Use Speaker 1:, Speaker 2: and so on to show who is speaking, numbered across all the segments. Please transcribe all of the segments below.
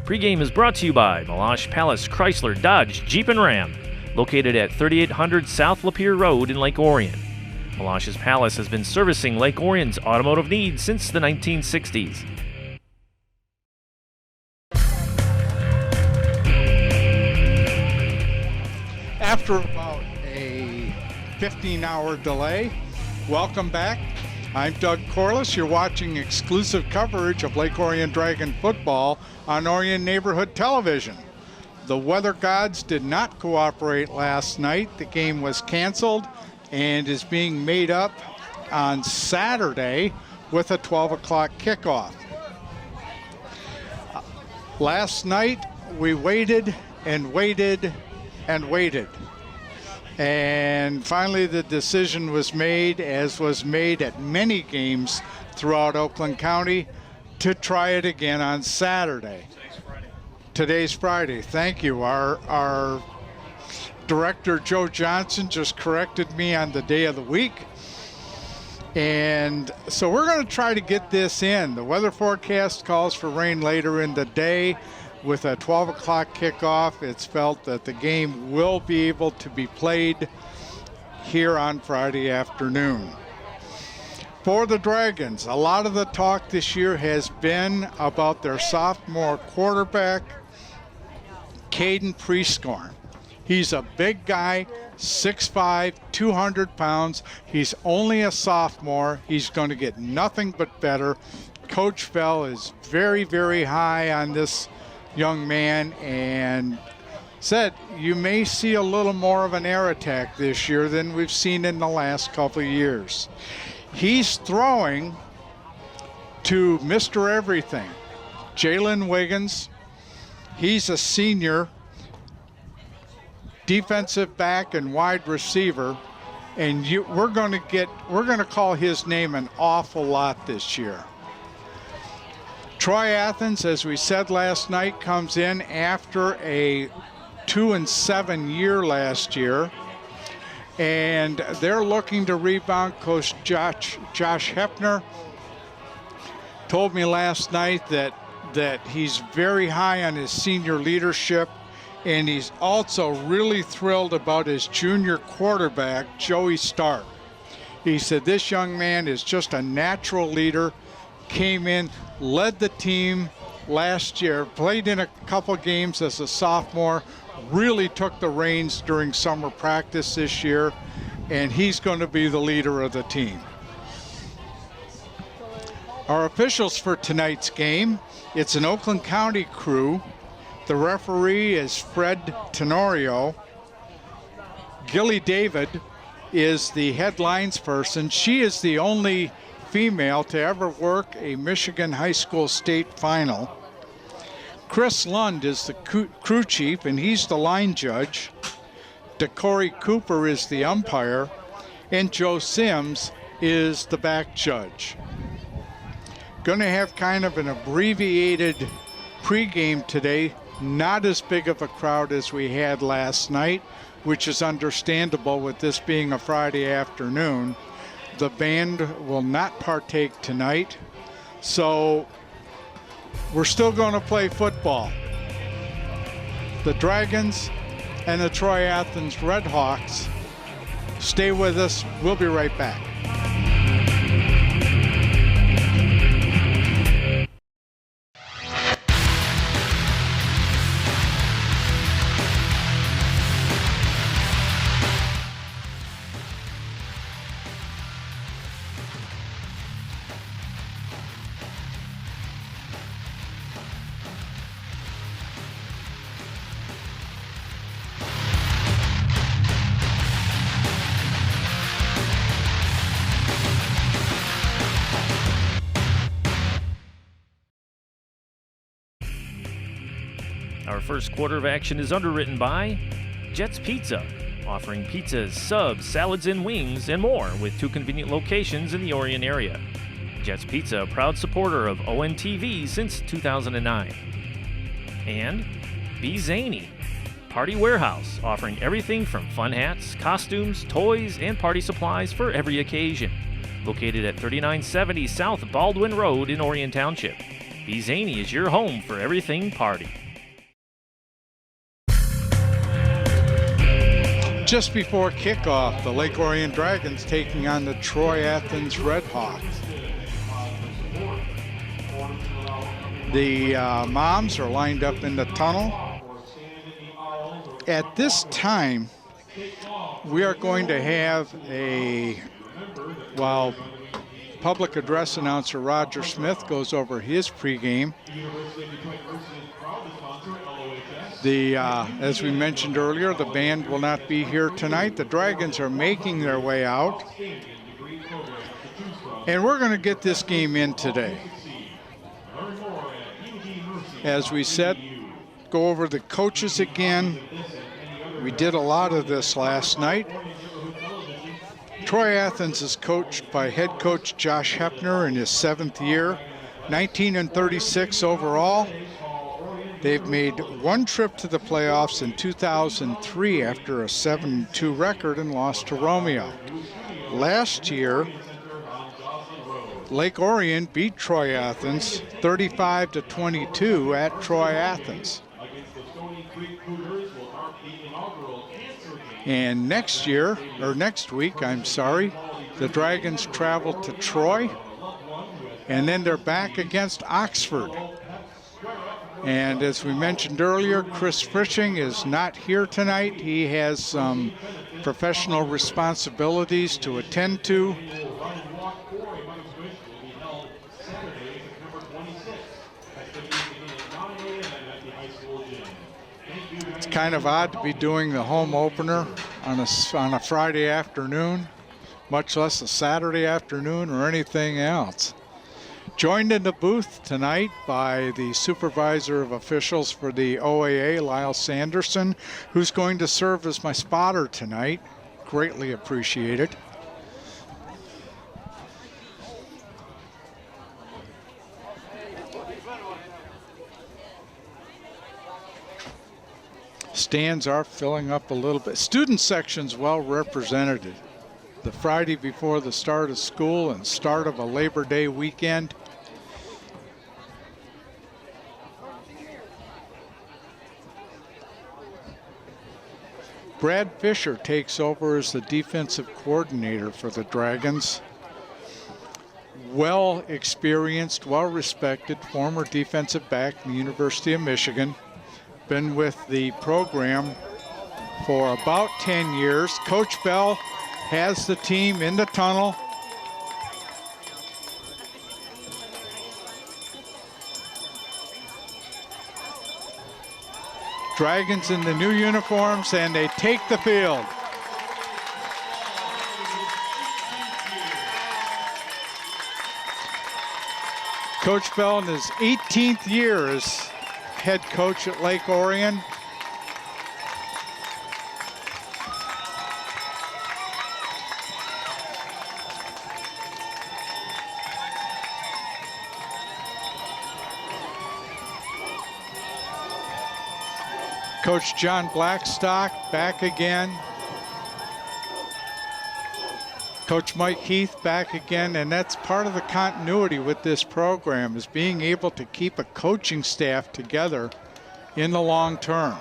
Speaker 1: Pregame is brought to you by Meloche Palace Chrysler Dodge Jeep and Ram, located at 3800 South Lapeer Road in Lake Orion. Meloche's Palace has been servicing Lake Orion's automotive needs since the 1960s.
Speaker 2: After about a 15-hour delay, welcome back. I'm Doug Corliss. You're watching exclusive coverage of Lake Orion Dragon football on Orion Neighborhood Television. The weather gods did not cooperate last night. The game was canceled and is being made up on Saturday with a 12 o'clock kickoff. Last night we waited and waited and waited. And finally the decision was made, as was made at many games throughout Oakland County, to try it again on Saturday. Today's Friday. Thank you. Our director, Joe Johnson, just corrected me on the day of the week. And so we're going to try to get this in. The weather forecast calls for rain later in the day. With a 12 o'clock kickoff, it's felt that the game will be able to be played here on Friday afternoon. For the Dragons, a lot of the talk this year has been about their sophomore quarterback, Caden Prescorn. He's a big guy, 6'5", 200 pounds. He's only a sophomore. He's going to get nothing but better. Coach Fell is very, very high on this young man and said you may see a little more of an air attack this year than we've seen in the last couple of years. He's throwing to Mr. Everything, Jalen Wiggins. He's a senior defensive back and wide receiver, and we're going to call his name an awful lot this year. Troy Athens, as we said last night, comes in after a 2-7 year last year, and they're looking to rebound. Coach Josh Hepner told me last night that he's very high on his senior leadership, and he's also really thrilled about his junior quarterback, Joey Stark. He said this young man is just a natural leader, came in, led the team last year, played in a couple games as a sophomore, really took the reins during summer practice this year, and he's going to be the leader of the team. Our officials for tonight's game, it's an Oakland County crew. The referee is Fred Tenorio. Gilly David is the headlines person. She is the only female to ever work a Michigan high school state final. Chris Lund is the crew chief, and he's the line judge. DeCorey Cooper is the umpire, and Joe Sims is the back judge. Going to have kind of an abbreviated pregame today. Not as big of a crowd as we had last night, which is understandable with this being a Friday afternoon. The band will not partake tonight, so we're still going to play football. The Dragons and the Troy Athens Redhawks. Stay with us. We'll be right back.
Speaker 1: Our first quarter of action is underwritten by Jets Pizza, offering pizzas, subs, salads, and wings, and more with 2 convenient locations in the Orion area. Jets Pizza, a proud supporter of ONTV since 2009. And Be Zany, Party Warehouse, offering everything from fun hats, costumes, toys, and party supplies for every occasion. Located at 3970 South Baldwin Road in Orion Township. Be Zany is your home for everything party.
Speaker 2: Just before kickoff, the Lake Orion Dragons taking on the Troy Athens Redhawks. The moms are lined up in the tunnel. At this time, we are going to have while public address announcer Roger Smith goes over his pregame, as we mentioned earlier, the band will not be here tonight. The Dragons are making their way out. And we're going to get this game in today. As we said, go over the coaches again. We did a lot of this last night. Troy Athens is coached by head coach Josh Hepner in his 7th year, 19-36 overall. They've made one trip to the playoffs in 2003 after a 7-2 record and lost to Romeo. Last year, Lake Orion beat Troy Athens 35-22 at Troy Athens. And next week, the Dragons travel to Troy, and then they're back against Oxford. And as we mentioned earlier, Chris Frisching is not here tonight. He has some professional responsibilities to attend to. It's kind of odd to be doing the home opener on a Friday afternoon, much less a Saturday afternoon or anything else. Joined in the booth tonight by the supervisor of officials for the OAA, Lyle Sanderson, who's going to serve as my spotter tonight. Greatly appreciated. Stands are filling up a little bit. Student section's well represented. The Friday before the start of school and start of a Labor Day weekend. Brad Fisher takes over as the defensive coordinator for the Dragons. Well experienced, well respected, former defensive back from the University of Michigan. Been with the program for about 10 years. Coach Bell has the team in the tunnel. Dragons in the new uniforms, and they take the field. Coach Bell in his 18th year as head coach at Lake Orion. Coach John Blackstock back again. Coach Mike Heath back again, and that's part of the continuity with this program, is being able to keep a coaching staff together in the long term.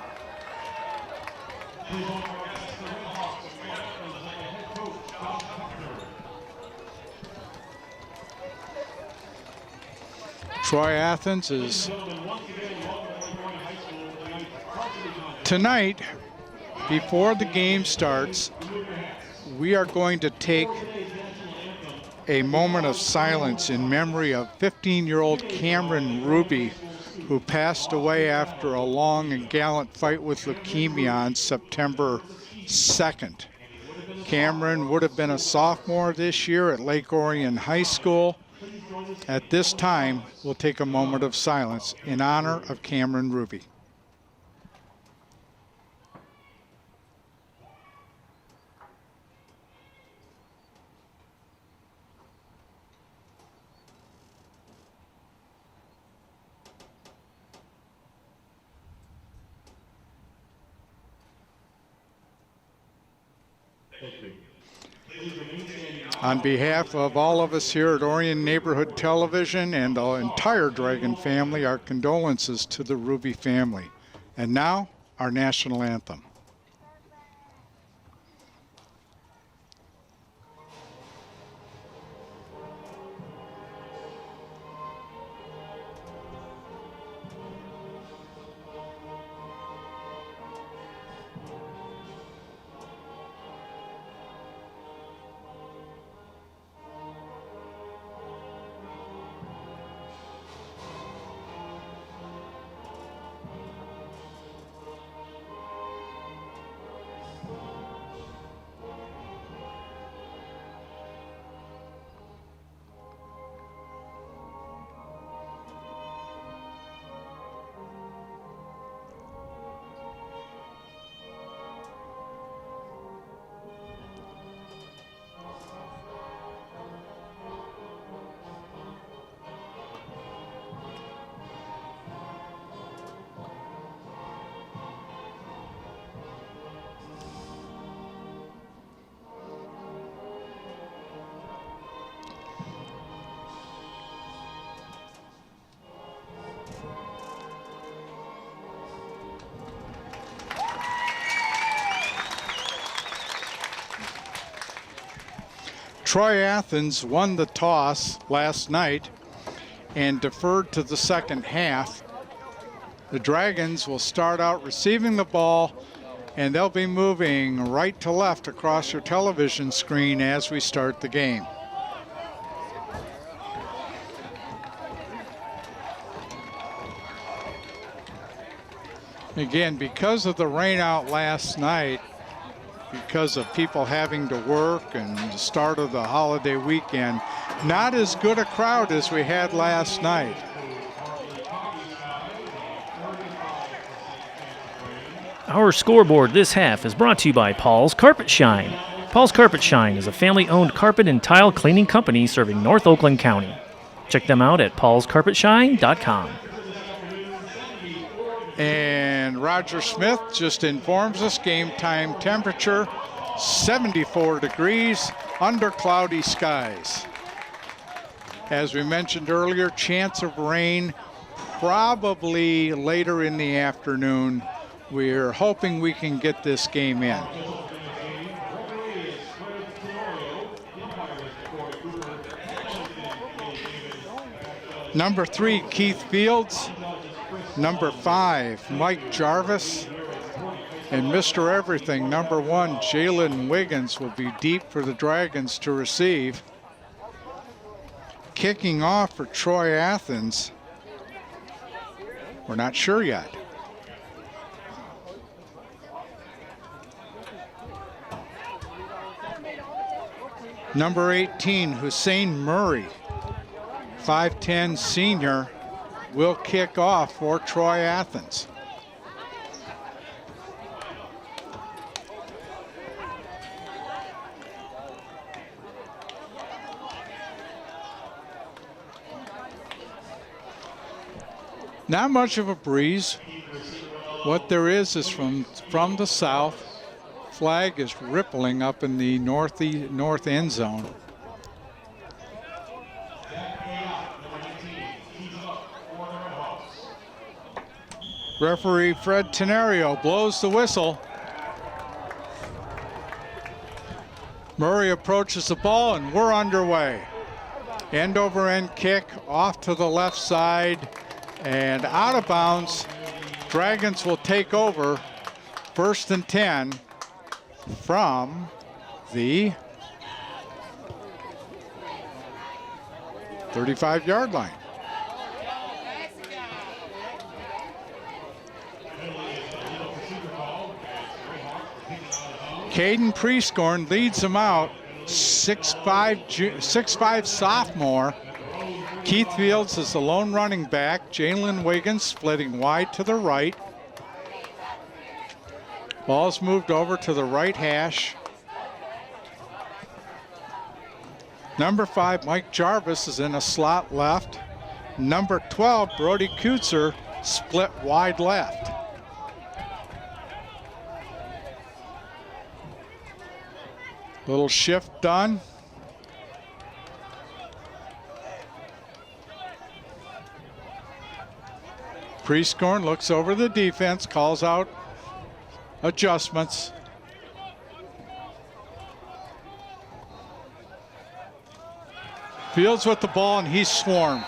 Speaker 2: Troy Athens is tonight, before the game starts, we are going to take a moment of silence in memory of 15-year-old Cameron Ruby, who passed away after a long and gallant fight with leukemia on September 2nd. Cameron would have been a sophomore this year at Lake Orion High School. At this time, we'll take a moment of silence in honor of Cameron Ruby. On behalf of all of us here at Orion Neighborhood Television and the entire Dragon family, our condolences to the Ruby family. And now, our national anthem. Troy Athens won the toss last night and deferred to the second half. The Dragons will start out receiving the ball, and they'll be moving right to left across your television screen as we start the game. Again, because of the rain out last night, because of people having to work and the start of the holiday weekend, not as good a crowd as we had last night.
Speaker 1: Our scoreboard this half is brought to you by Paul's Carpet Shine. Paul's Carpet Shine is a family-owned carpet and tile cleaning company serving North Oakland County. Check them out at paulscarpetshine.com.
Speaker 2: And Roger Smith just informs us game time temperature 74 degrees under cloudy skies. As we mentioned earlier, chance of rain probably later in the afternoon. We're hoping we can get this game in. Number 3, Keith Fields. Number 5, Mike Jarvis. And Mr. Everything, number 1, Jalen Wiggins, will be deep for the Dragons to receive. Kicking off for Troy Athens, we're not sure yet. Number 18, Hussein Murray, 5'10" senior, will kick off for Troy Athens. Not much of a breeze. What there is from the south. Flag is rippling up in the north end zone. Referee Fred Tenario blows the whistle. Murray approaches the ball and we're underway. End over end kick off to the left side and out of bounds. Dragons will take over 1st and 10 from the 35-yard line. Caden Prescorn leads them out, 6'5" sophomore. Keith Fields is the lone running back. Jalen Wiggins splitting wide to the right. Ball's moved over to the right hash. Number 5, Mike Jarvis, is in a slot left. Number 12, Brody Kutzer, split wide left. Little shift done. Prescorn looks over the defense, calls out adjustments. Fields with the ball, and he's swarmed.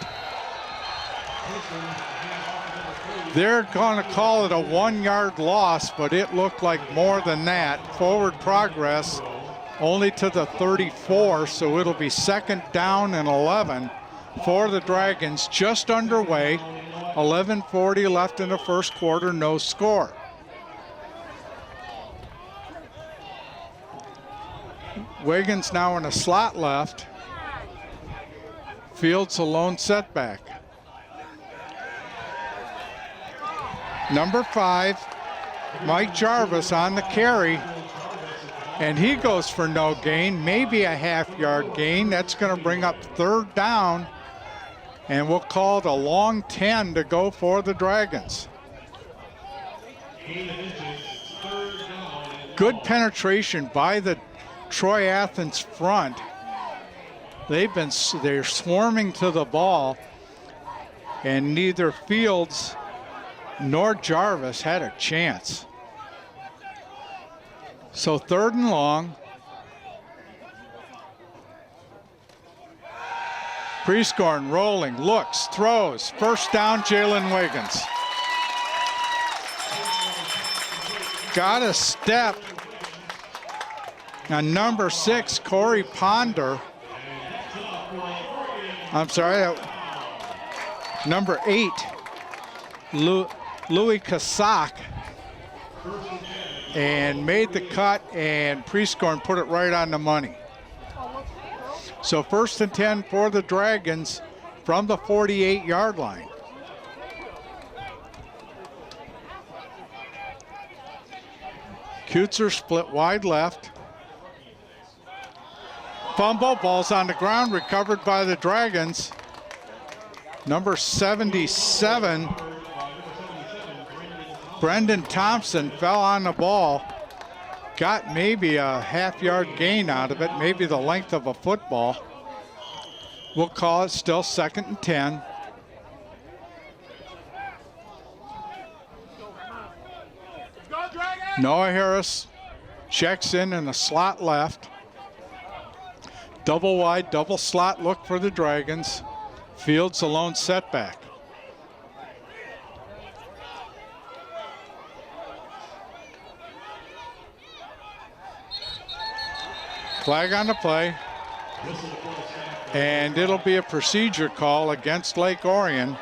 Speaker 2: They're going to call it a 1-yard loss, but it looked like more than that. Forward progress only to the 34, so it'll be 2nd down and 11 for the Dragons. Just underway, 11:40 left in the first quarter, no score. Wiggins now in a slot left. Fields a lone setback. Number 5, Mike Jarvis on the carry, and he goes for no gain, maybe a half-yard gain. That's going to bring up 3rd down, and we'll call it a long 10 to go for the Dragons. Good penetration by the Troy Athens front. They're swarming to the ball, and neither Fields nor Jarvis had a chance. So 3rd and long. Prescorn rolling, looks, throws. First down, Jalen Wiggins. Got a step on number 6, Corey Ponder. I'm sorry, number 8, Louis Kasak, and made the cut, and Prescorn put it right on the money. So 1st and 10 for the Dragons from the 48-yard line. Kutzer split wide left. Fumble, ball's on the ground, recovered by the Dragons. Number 77, Brendan Thompson, fell on the ball. Got maybe a half-yard gain out of it, maybe the length of a football. We'll call it still 2nd and 10. Noah Harris checks in the slot left. Double wide, double slot look for the Dragons. Fields a lone setback. Flag on the play. And it'll be a procedure call against Lake Orion.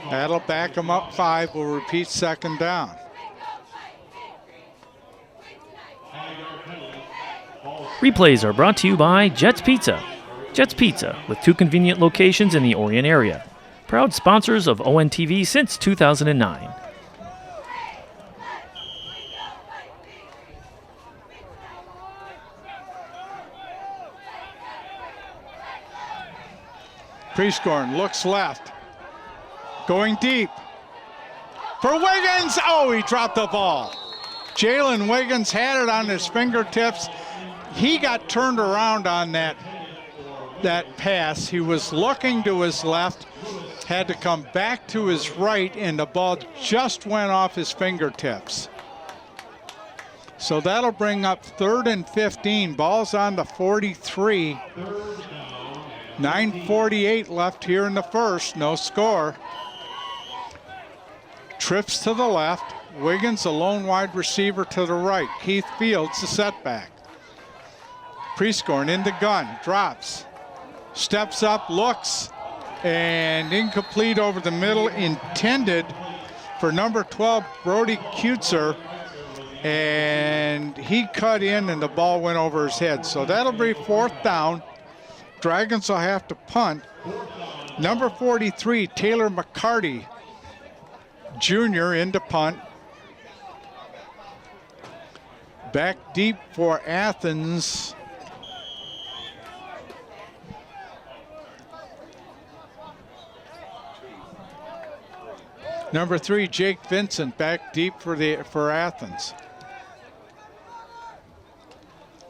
Speaker 2: That'll back them up 5. We'll repeat 2nd down.
Speaker 1: Replays are brought to you by Jets Pizza. Jets Pizza, with 2 convenient locations in the Orion area. Proud sponsors of ONTV since 2009.
Speaker 2: Prescorn looks left. Going deep. For Wiggins! Oh, he dropped the ball. Jalen Wiggins had it on his fingertips. He got turned around on that pass. He was looking to his left, had to come back to his right, and the ball just went off his fingertips. So that'll bring up 3rd and 15. Ball's on the 43. 9:48 left here in the first, no score. Trips to the left. Wiggins, a lone wide receiver to the right. Keith Fields, the setback. Prescorn in the gun, drops, steps up, looks, and incomplete over the middle, intended for number 12, Brody Kutzer, and he cut in and the ball went over his head. So that'll be 4th down. Dragons will have to punt. Number 43, Taylor McCarty Jr. into punt. Back deep for Athens. Number 3, Jake Vincent, back deep for Athens.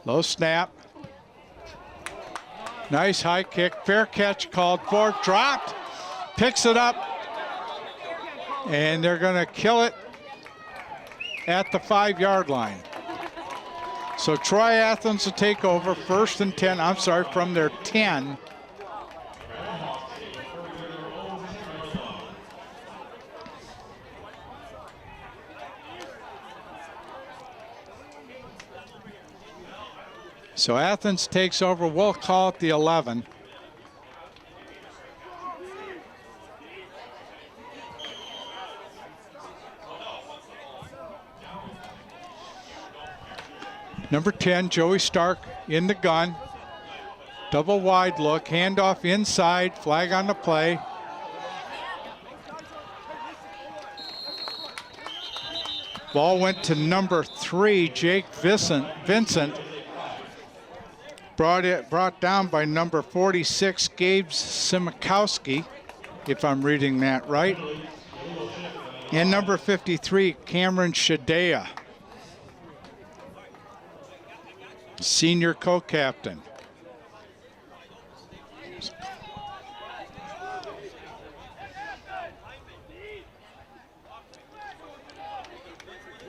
Speaker 2: Low snap. Nice high kick. Fair catch called for. Dropped. picks it up, and they're going to kill it at the 5-yard line. So Troy Athens will take over, 1st and 10, I'm sorry, from their 10. So Athens takes over, we'll call it the 11. Number 10, Joey Stark in the gun. Double wide look, handoff inside, flag on the play. Ball went to number 3, Jake Vincent. Brought down by number 46, Gabe Simakowski, if I'm reading that right. And number 53, Cameron Shadea, senior co-captain.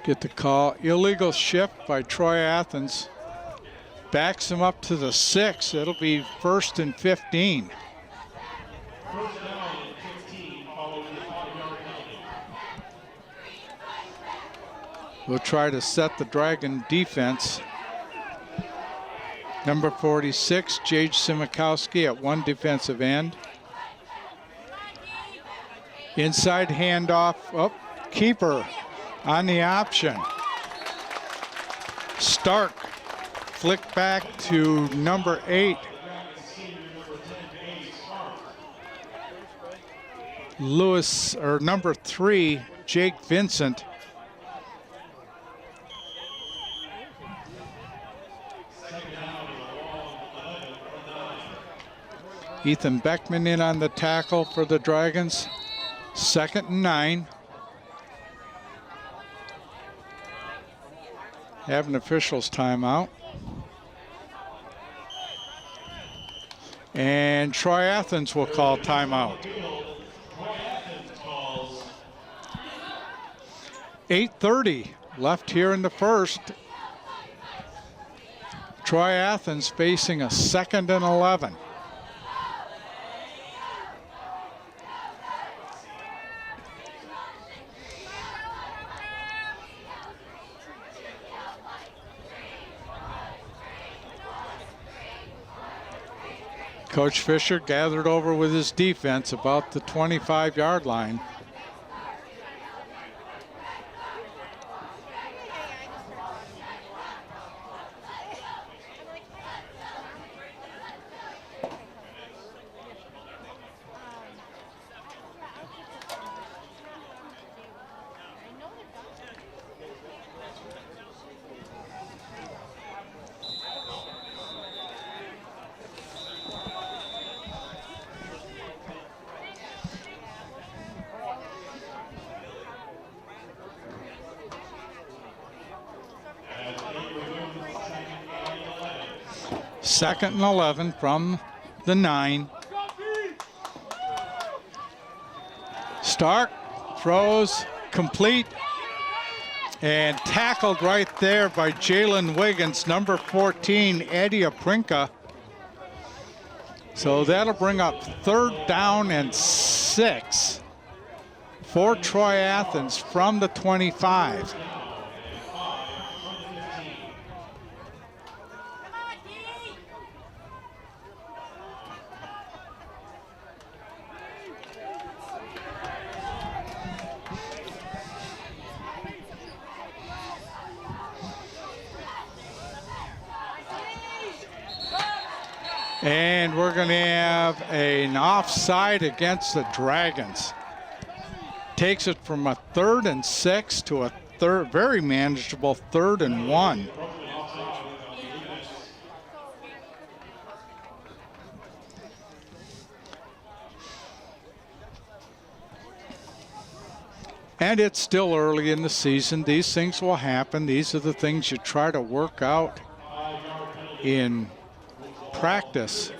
Speaker 2: Get the call, illegal shift by Troy Athens. Backs him up to the 6. It'll be 1st and 15. We'll try to set the Dragon defense. Number 46, Jage Simakowski at 1 defensive end. Inside handoff, keeper on the option. Stark. Flick back to number 8. Lewis, or number 3, Jake Vincent. Ethan Beckman in on the tackle for the Dragons. 2nd and 9. Have an official's timeout. And Troy Athens will call timeout. 8:30 left here in the first. Troy Athens facing a 2nd and 11. Coach Fisher gathered over with his defense about the 25-yard line. Second and 11 from the 9. Stark throws complete and tackled right there by Jalen Wiggins, number 14, Eddie Aprinka. So that'll bring up 3rd down and 6 for Troy Athens from the 25. And we're going to have an offside against the Dragons. Takes it from a 3rd and 6 to a very manageable 3rd and 1. And it's still early in the season. These things will happen. These are the things you try to work out in practice.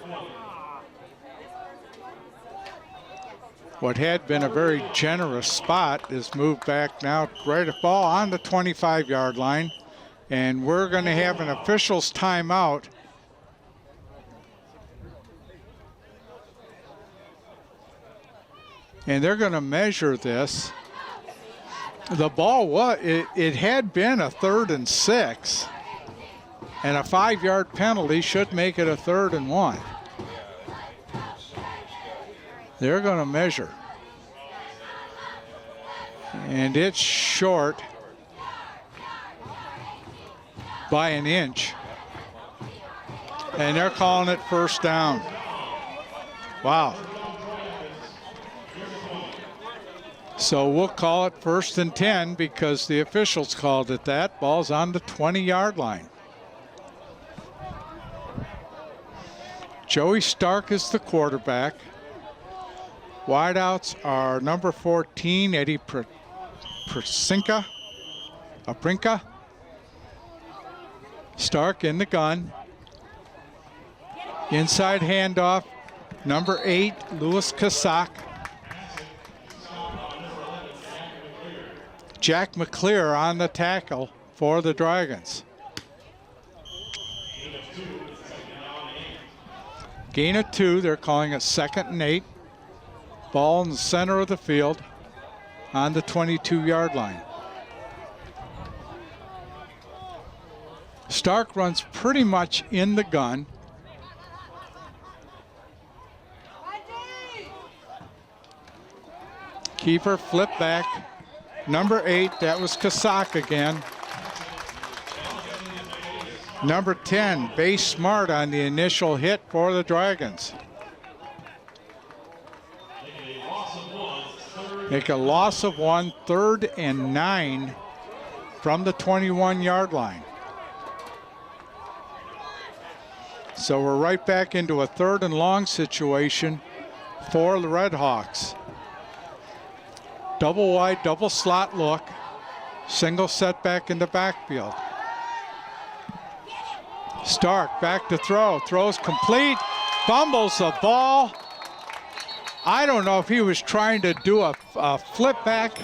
Speaker 2: what had been a very generous spot is moved back now, right at ball on the 25-yard line. And we're going to have an official's timeout. And they're going to measure this. The ball, it had been a 3rd and 6. And a 5-yard penalty should make it a 3rd and 1. They're going to measure. And it's short by an inch. And they're calling it first down. Wow. So we'll call it 1st and 10 because the officials called it that. Ball's on the 20-yard line. Joey Stark is the quarterback. Wideouts are number 14, Eddie Aprinka. Stark in the gun. Inside handoff, number 8, Louis Kasak. Jack McClear on the tackle for the Dragons. Gain of 2, they're calling it 2nd and 8. Ball in the center of the field on the 22-yard line. Stark runs pretty much in the gun. Keeper flip back. Number 8, that was Kasak again. Number 10, Base Smart on the initial hit for the Dragons. Make a loss of 1, 3rd and 9 from the 21-yard line. So we're right back into a 3rd and long situation for the Redhawks. Double wide, double slot look. Single setback in the backfield. Stark back to throw. Throws complete. Fumbles the ball. I don't know if he was trying to do a flip back.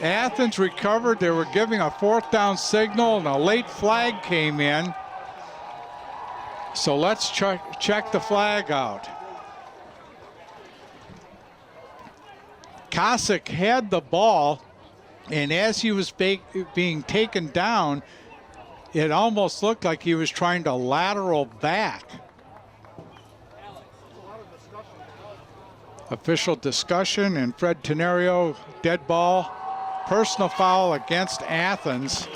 Speaker 2: Athens recovered. They were giving a 4th down signal and a late flag came in. So let's check the flag out. Kasak had the ball, and as he was being taken down, it almost looked like he was trying to lateral back. Official discussion, and Fred Tenorio, dead ball, personal foul against Athens.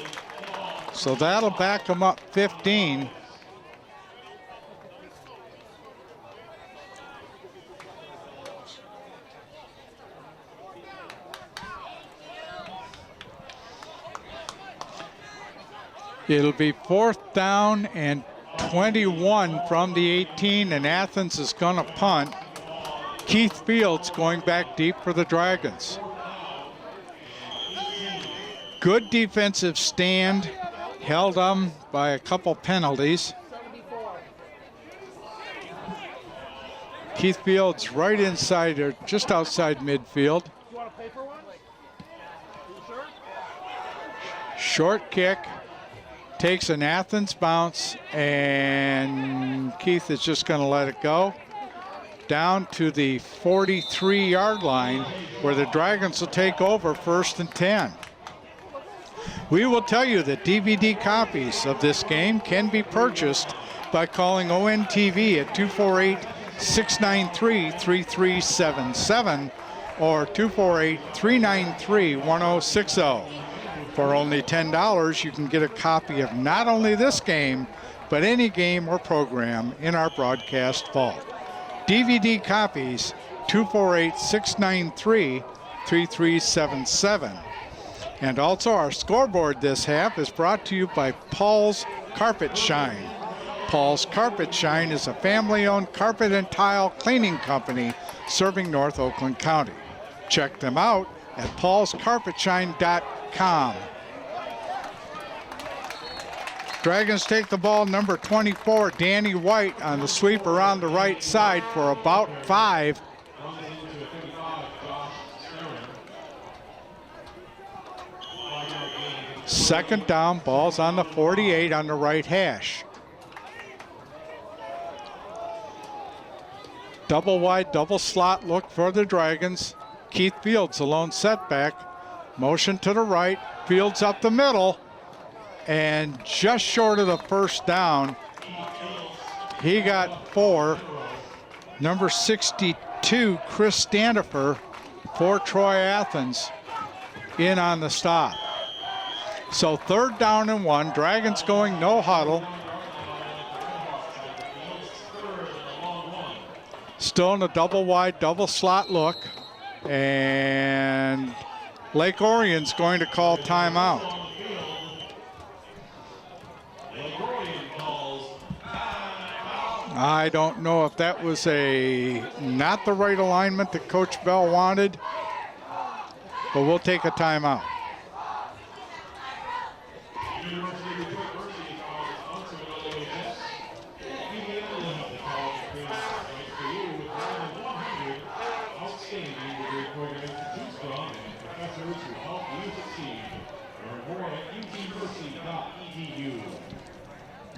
Speaker 2: So that'll back him up 15. It'll be 4th down and 21 from the 18, and Athens is going to punt. Keith Fields going back deep for the Dragons. Good defensive stand, held by a couple penalties. Keith Fields right inside or just outside midfield. Short kick. Takes an Athens bounce, and Keith is just going to let it go. Down to the 43-yard line, where the Dragons will take over 1st and 10. We will tell you that DVD copies of this game can be purchased by calling ONTV at 248-693-3377 or 248-393-1060. For only $10, you can get a copy of not only this game, but any game or program in our broadcast vault. DVD copies, 248-693-3377. And also our scoreboard this half is brought to you by Paul's Carpet Shine. Paul's Carpet Shine is a family-owned carpet and tile cleaning company serving North Oakland County. Check them out at paulscarpetshine.com. Dragons take the ball, number 24, Danny White, on the sweep around the right side for about 5 Second down, ball's on the 48 on the right hash. Double wide, double slot look for the Dragons. Keith Fields, a lone setback. Motion to the right, Fields up the middle, and just short of the first down. He got 4. Number 62, Chris Standifer for Troy Athens in on the stop. So 3rd down and 1, Dragons going no huddle. Still in a double wide, double slot look. And Lake Orion's going to call timeout. I don't know if that was not the right alignment that Coach Bell wanted, but we'll take a timeout.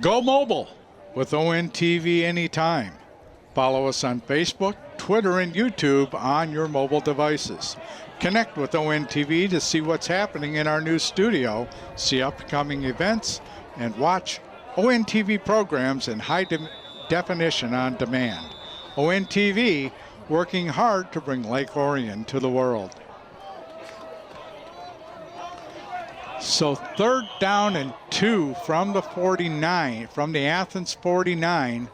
Speaker 2: Go mobile with ONTV anytime. Follow us on Facebook, Twitter, and YouTube on your mobile devices. Connect with ONTV to see what's happening in our new studio, see upcoming events, and watch ONTV programs in high definition on demand. ONTV, working hard to bring Lake Orion to the world. So 3rd down and 2 from the 49, from the Athens 49.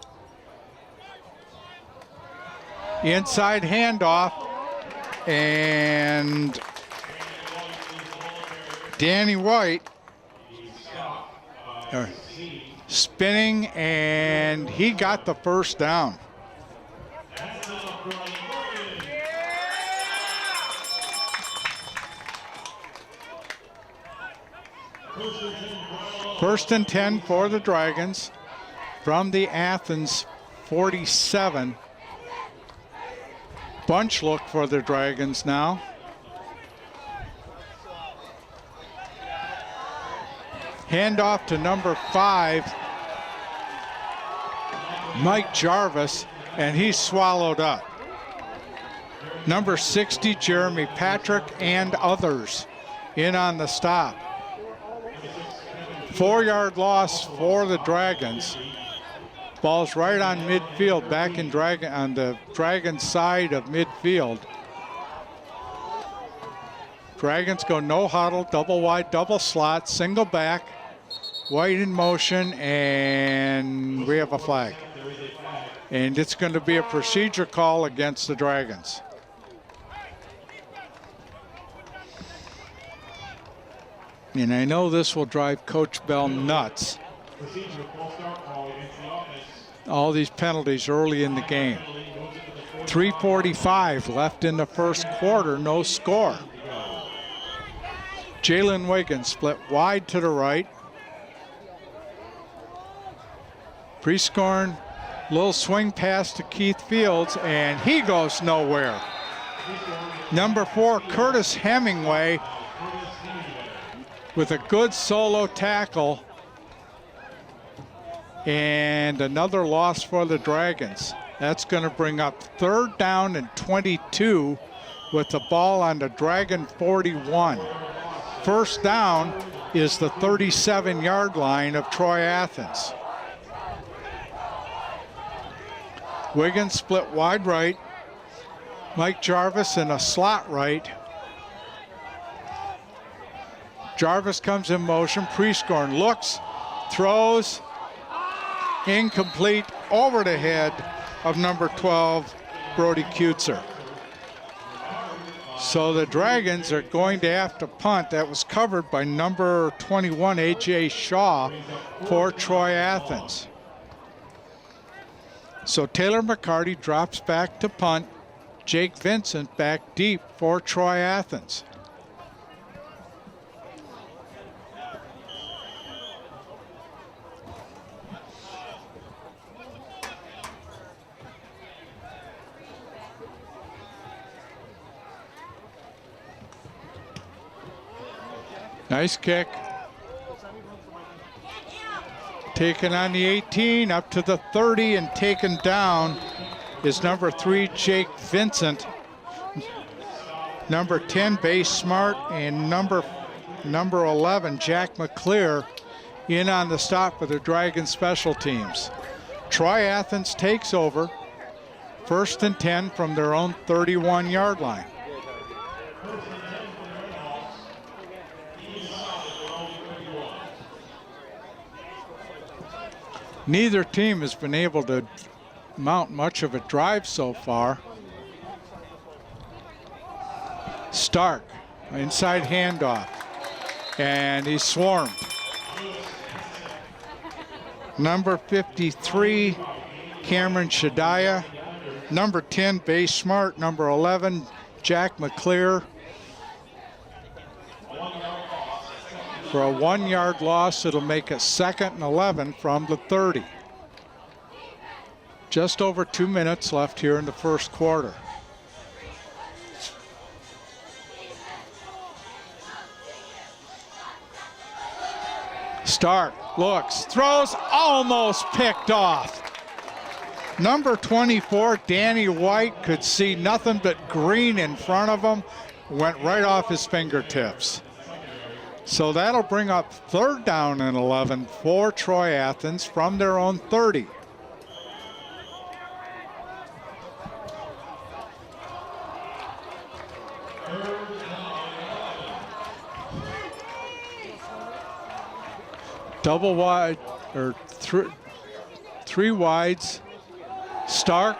Speaker 2: Inside handoff, and Danny White spinning, and he got the first down. First and 10 for the Dragons from the Athens 47. Bunch look for the Dragons now. Handoff to number 5, Mike Jarvis, and he's swallowed up. Number 60, Jeremy Patrick, and others in on the stop. 4-yard loss for the Dragons. Ball's right on midfield, back in on the Dragons side of midfield. Dragons go no huddle, double wide, double slot, single back. White in motion, and we have a flag. And it's going to be a procedure call against the Dragons. And I know this will drive Coach Bell nuts. All these penalties early in the game. 3:45 left in the first quarter, no score. Jalen Wiggins split wide to the right. Prescorn, little swing pass to Keith Fields, and he goes nowhere. Number 4, Curtis Hemingway, with a good solo tackle, and another loss for the Dragons. That's going to bring up 3rd down and 22 with the ball on the Dragon 41. First down is the 37-yard line of Troy Athens. Wiggins split wide right. Mike Jarvis in a slot right. Jarvis comes in motion. Prescorn looks, throws, incomplete, over the head of number 12, Brody Kutzer. So the Dragons are going to have to punt. That was covered by number 21, A.J. Shaw, for Troy Athens. So Taylor McCarty drops back to punt. Jake Vincent back deep for Troy Athens. Nice kick. Taken on the 18, up to the 30, and taken down is number 3, Jake Vincent. Number 10, Base Smart, and number 11, Jack McClear, in on the stop for the Dragons special teams. Troy Athens takes over, 1st and 10 from their own 31-yard line. Neither team has been able to mount much of a drive so far. Stark, inside handoff, and he's swarmed. Number 53, Cameron Shadiah. Number 10, Base Smart. Number 11, Jack McClear. For a 1-yard loss, it'll make it 2nd and 11 from the 30. Just over 2 minutes left here in the first quarter. Stark looks, throws, almost picked off. Number 24, Danny White, could see nothing but green in front of him, went right off his fingertips. So that'll bring up 3rd down and 11 for Troy Athens from their own 30. Double wide, or three wides. Stark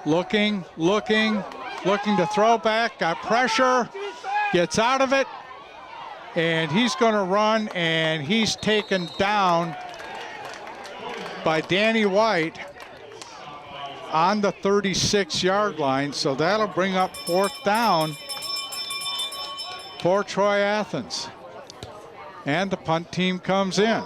Speaker 2: looking to throw back, got pressure, gets out of it, and he's going to run, and he's taken down by Danny White on the 36-yard line. So that'll bring up 4th down for Troy Athens. And the punt team comes in.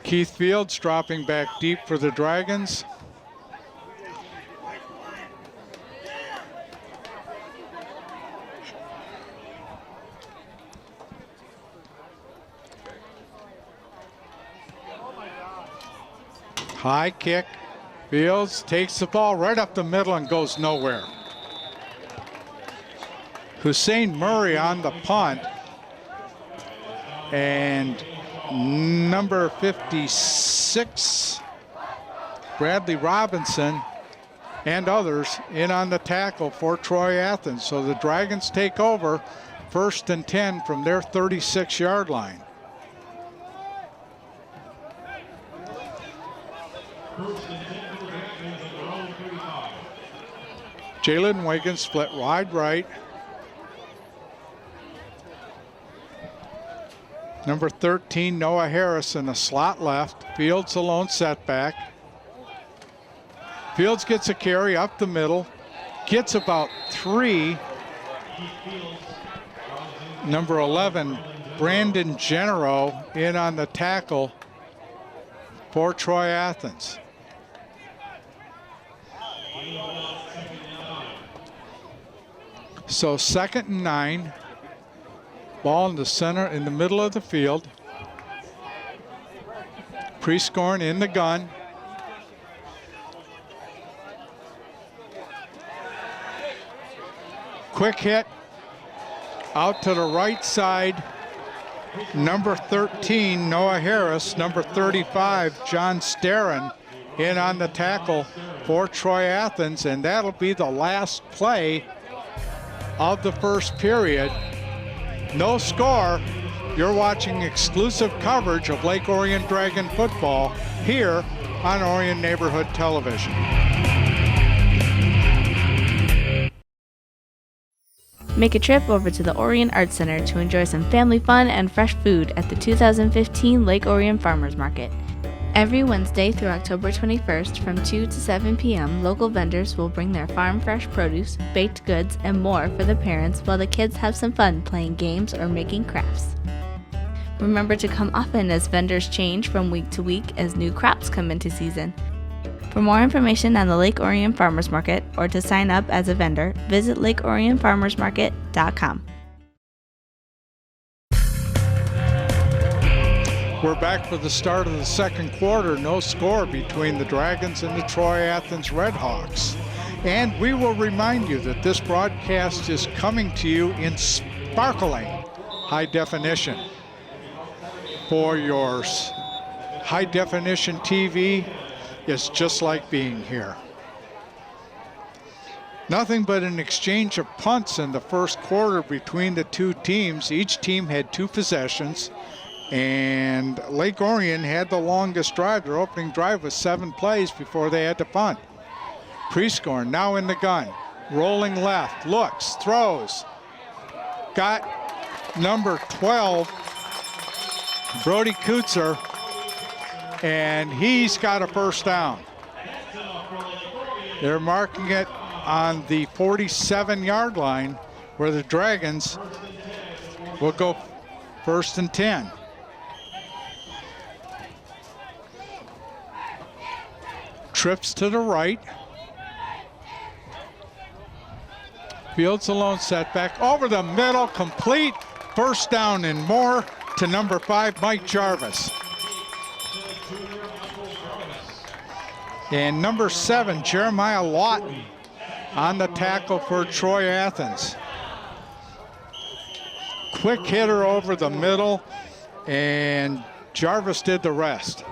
Speaker 2: Keith Fields dropping back deep for the Dragons. High kick. Fields takes the ball right up the middle and goes nowhere. Hussein Murray on the punt, and number 56, Bradley Robinson, and others in on the tackle for Troy Athens. So the Dragons take over, 1st and 10 from their 36-yard line. Jalen Wiggins split wide right. Number 13, Noah Harris in the slot left. Fields a lone setback. Fields gets a carry up the middle, gets about 3. Number 11, Brandon Genero, in on the tackle for Troy Athens. So 2nd and 9. Ball in the center, in the middle of the field. Prescorn in the gun. Quick hit out to the right side. Number 13, Noah Harris. Number 35, John Starron, in on the tackle for Troy Athens. And that'll be the last play of the first period. No score. You're watching exclusive coverage of Lake Orion Dragon football here on Orion Neighborhood Television.
Speaker 3: Make a trip over to the Orion Arts Center to enjoy some family fun and fresh food at the 2015 Lake Orion Farmers Market. Every Wednesday through October 21st from 2 to 7 p.m., local vendors will bring their farm fresh produce, baked goods, and more for the parents while the kids have some fun playing games or making crafts. Remember to come often as vendors change from week to week as new crops come into season. For more information on the Lake Orion Farmers Market or to sign up as a vendor, visit LakeOrionFarmersMarket.com.
Speaker 2: We're back for the start of the second quarter. No score between the Dragons and the Troy Athens Redhawks. And we will remind you that this broadcast is coming to you in sparkling high definition. For your high definition TV, it's just like being here. Nothing but an exchange of punts in the first quarter between the two teams. Each team had 2 possessions, and Lake Orion had the longest drive. Their opening drive was 7 plays before they had to punt. Prescorn now in the gun, rolling left, looks, throws. Got number 12, Brody Kutzer, and he's got a first down. They're marking it on the 47-yard line, where the Dragons will go 1st and 10. Trips to the right. Fields alone, setback over the middle, complete, first down and more to number 5, Mike Jarvis. And number 7, Jeremiah Lawton on the tackle for Troy Athens. Quick hitter over the middle, and Jarvis did the rest.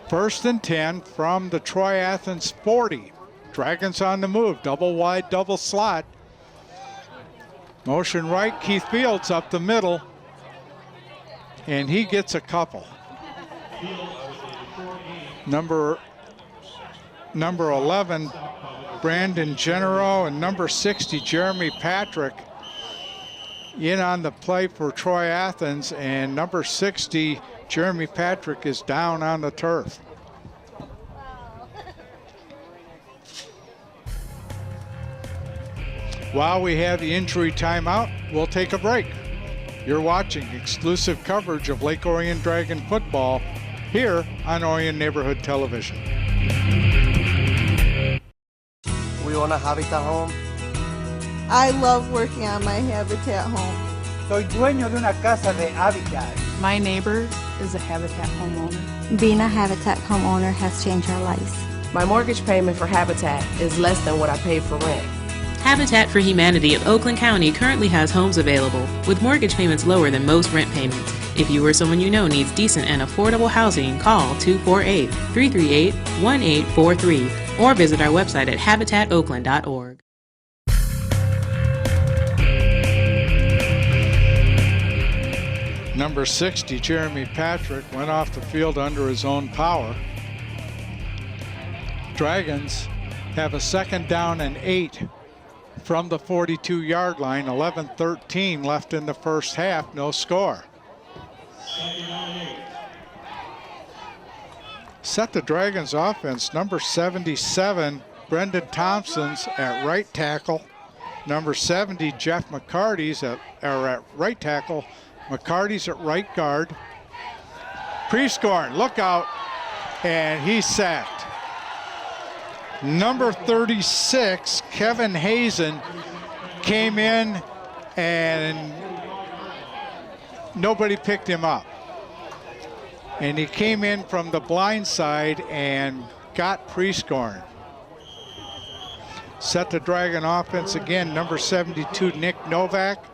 Speaker 2: 1st and 10 from the Troy Athens 40. Dragons on the move, double wide, double slot. Motion right, Keith Fields up the middle, and he gets a couple. Number 11, Brandon Genero, and number 60, Jeremy Patrick, in on the play for Troy Athens, and number 60, Jeremy Patrick, is down on the turf. While we have the injury timeout, we'll take a break. You're watching exclusive coverage of Lake Orion Dragon football here on Orion Neighborhood Television.
Speaker 4: We own a Habitat home.
Speaker 5: I love working on my Habitat home.
Speaker 6: Soy dueño de una casa de Habitat.
Speaker 7: My neighbor is a Habitat homeowner.
Speaker 8: Being a Habitat homeowner has changed our lives.
Speaker 9: My mortgage payment for Habitat is less than what I pay for rent.
Speaker 10: Habitat for Humanity of Oakland County currently has homes available with mortgage payments lower than most rent payments. If you or someone you know needs decent and affordable housing, call 248-338-1843 or visit our website at habitatoakland.org.
Speaker 2: Number 60, Jeremy Patrick, went off the field under his own power. Dragons have a 2nd down and 8 from the 42-yard line. 11-13 left in the first half, no score. Set the Dragons offense, number 77, Brendan Thompson's at right tackle. Number 70, Jeff McCarty's at right tackle. McCarty's at right guard. Prescorn, look out, and he's sacked. Number 36, Kevin Hazen, came in and nobody picked him up. And he came in from the blind side and got Prescorn. Set the Dragon offense again. Number 72, Nick Novak,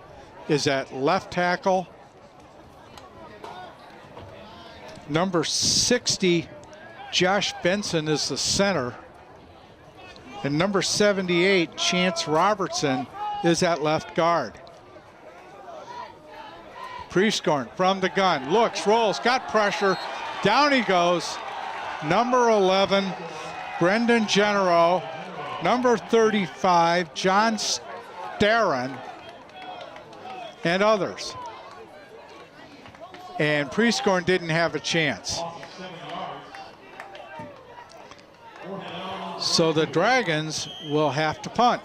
Speaker 2: is at left tackle. Number 60, Josh Benson, is the center. And number 78, Chance Robertson, is at left guard. Prescorn from the gun, looks, rolls, got pressure, down he goes. Number 11, Brendan Genero. Number 35, John Starron, and others. And Prescorn didn't have a chance. So the Dragons will have to punt.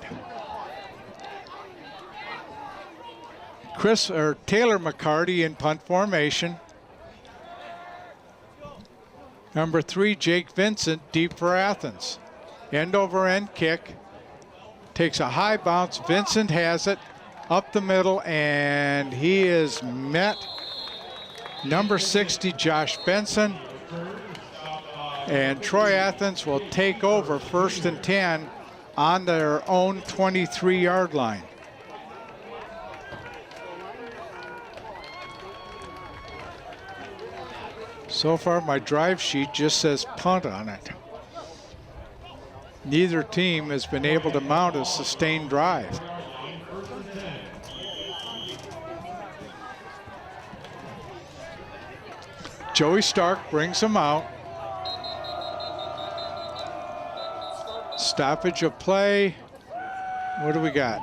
Speaker 2: Taylor McCarty in punt formation. Number 3, Jake Vincent, deep for Athens. End over end kick. Takes a high bounce. Vincent has it up the middle, and he is met number 60, Josh Benson. And Troy Athens will take over 1st and 10 on their own 23-yard line. So far, my drive sheet just says punt on it. Neither team has been able to mount a sustained drive. Joey Stark brings him out. Stoppage of play. What do we got?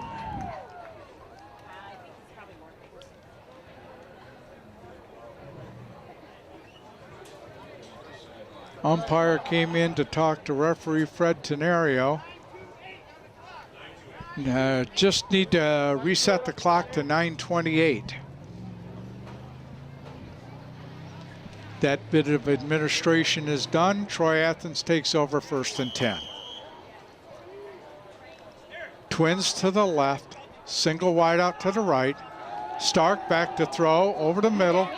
Speaker 2: Umpire came in to talk to referee Fred Tenario. Just need to reset the clock to 9:28. That bit of administration is done. Troy Athens takes over 1st and 10. Twins to the left, single wide out to the right. Stark back to throw over the middle.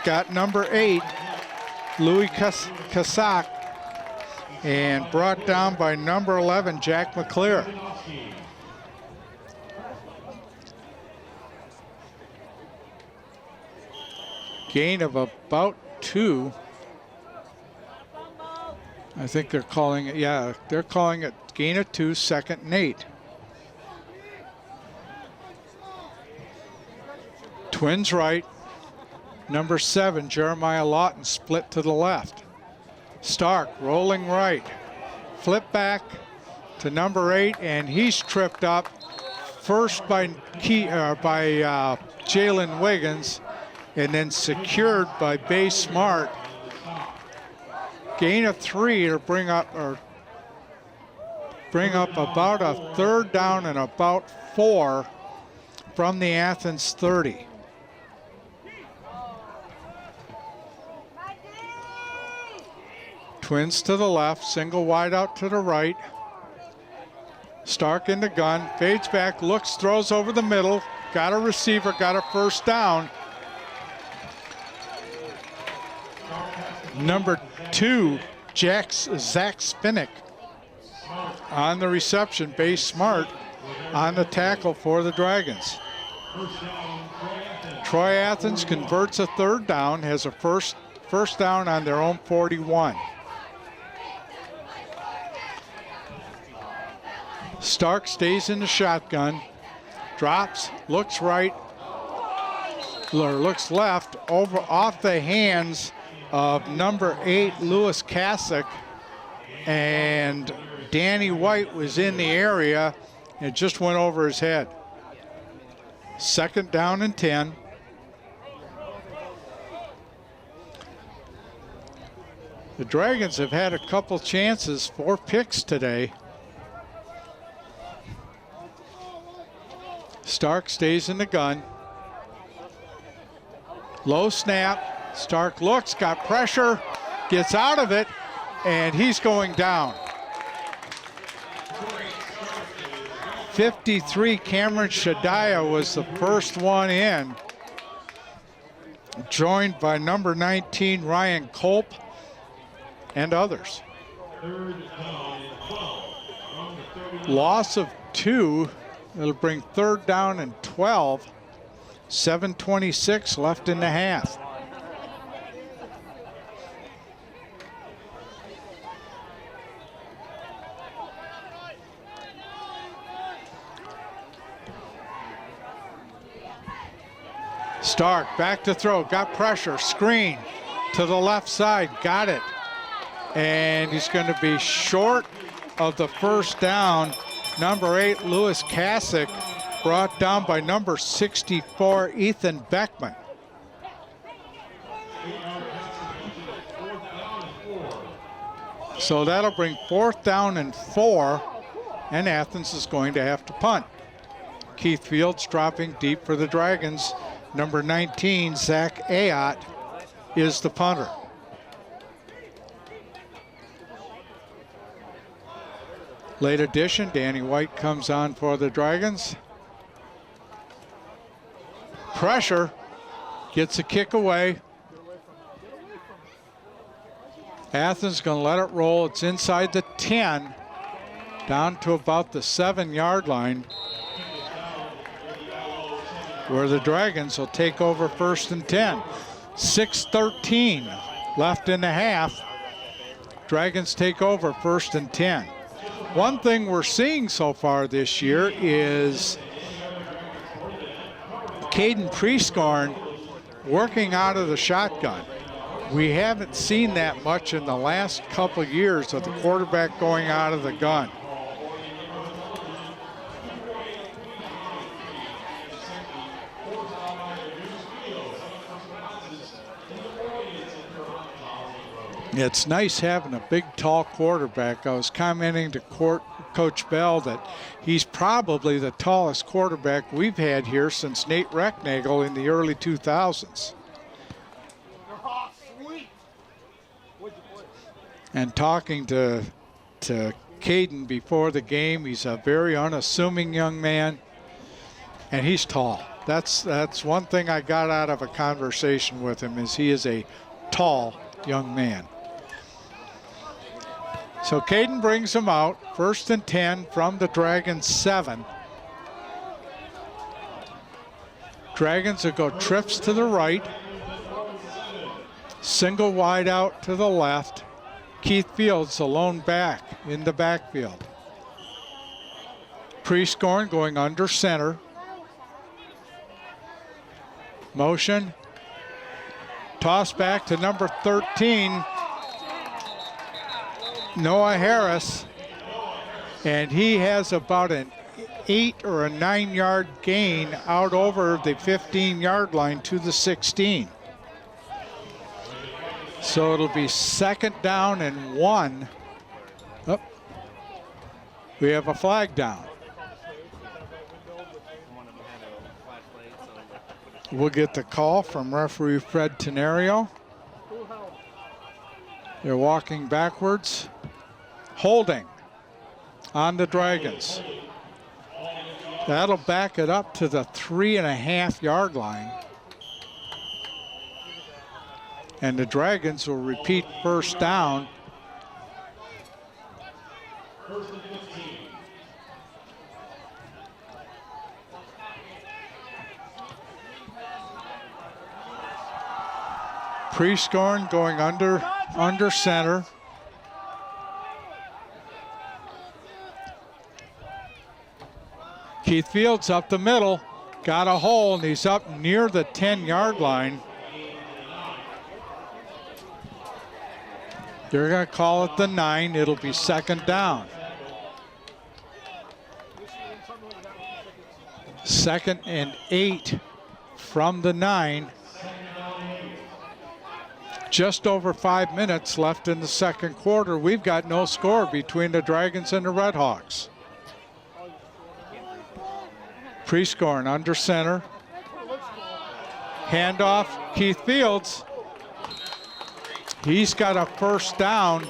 Speaker 2: Got number 8, Louis Kasak, and brought down by number 11, Jack McClear. Gain of about 2. I think they're calling it, yeah, they're calling it gain of 2, 2nd and 8. Twins right. Number 7, Jeremiah Lawton, split to the left. Stark rolling right. Flip back to number 8, and he's tripped up first by Jalen Wiggins, and then secured by Bay Smart. Gain of 3 to bring up about a 3rd down and about 4 from the Athens 30. Twins to the left, single wide out to the right. Stark in the gun, fades back, looks, throws over the middle. Got a receiver, got a 1st down. Number 2, Zach Spinnick on the reception. Bay Smart on the tackle for the Dragons. Troy Athens converts a 3rd down, has a first down on their own 41. Stark stays in the shotgun, drops, looks right, or looks left, over off the hands of number 8, Lewis Kasich, and Danny White was in the area. It just went over his head. 2nd down and 10. The Dragons have had a couple chances, 4 picks today. Stark stays in the gun. Low snap. Stark looks, got pressure, gets out of it, and he's going down. 53, Cameron Shadiah was the first one in, joined by number 19, Ryan Culp, and others. Loss of 2. It'll bring 3rd down and 12. 7:26 left in the half. Stark back to throw, got pressure, screen to the left side, got it. And he's going to be short of the 1st down. Number 8, Lewis Kasich, brought down by number 64, Ethan Beckman. So that'll bring 4th down and 4, and Athens is going to have to punt. Keith Fields dropping deep for the Dragons. Number 19, Zach Ayotte, is the punter. Late addition, Danny White comes on for the Dragons. Pressure, Gets a kick away. Athens going to let it roll. It's inside the 10, down to about the 7-yard line, where the Dragons will take over 1st and 10. 6:13 left in the half. Dragons take over 1st and 10. One thing we're seeing so far this year is Caden Prescorn working out of the shotgun. We haven't seen that much in the last couple years of the quarterback going out of the gun. It's nice having a big, tall quarterback. I was commenting to Coach Bell that he's probably the tallest quarterback we've had here since Nate Recknagel in the early 2000s. And talking to Caden before the game, he's a very unassuming young man, and he's tall. That's one thing I got out of a conversation with him, is he is a tall young man. So Caden brings him out, 1st and 10 from the Dragons 7. Dragons will go trips to the right, single wide out to the left. Keith Fields alone back in the backfield. Prescorn going under center. Motion. Toss back to number 13, Noah Harris. And he has about an 8 or a 9-yard gain out over the 15-yard line to the 16. So it'll be 2nd down and 1. Oh, we have a flag down. We'll get the call from referee Fred Tenario. They're walking backwards. Holding on the Dragons. That'll back it up to the 3.5-yard line. And the Dragons will repeat 1st down. Prescorn going under center. Keith Fields up the middle, got a hole, and he's up near the 10-yard line. They're going to call it the 9. It'll be 2nd down. 2nd and 8 from the 9. Just over 5 minutes left in the 2nd quarter. We've got no score between the Dragons and the Redhawks. Prescorn under center. Handoff, Keith Fields. He's got a 1st down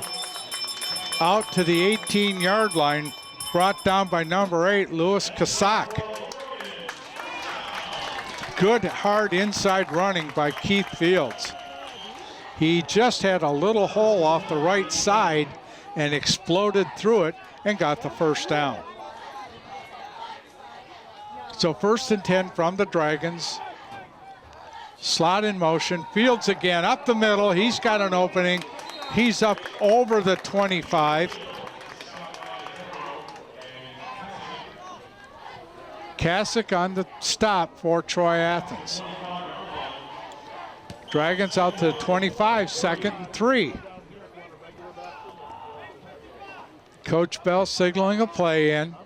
Speaker 2: out to the 18-yard line, brought down by number 8, Louis Kasak. Good, hard inside running by Keith Fields. He just had a little hole off the right side and exploded through it and got the 1st down. So 1st and 10 from the Dragons. Slot in motion. Fields again up the middle. He's got an opening. He's up over the 25. Kasich on the stop for Troy Athens. Dragons out to the 25, 2nd and 3. Coach Bell signaling a play in.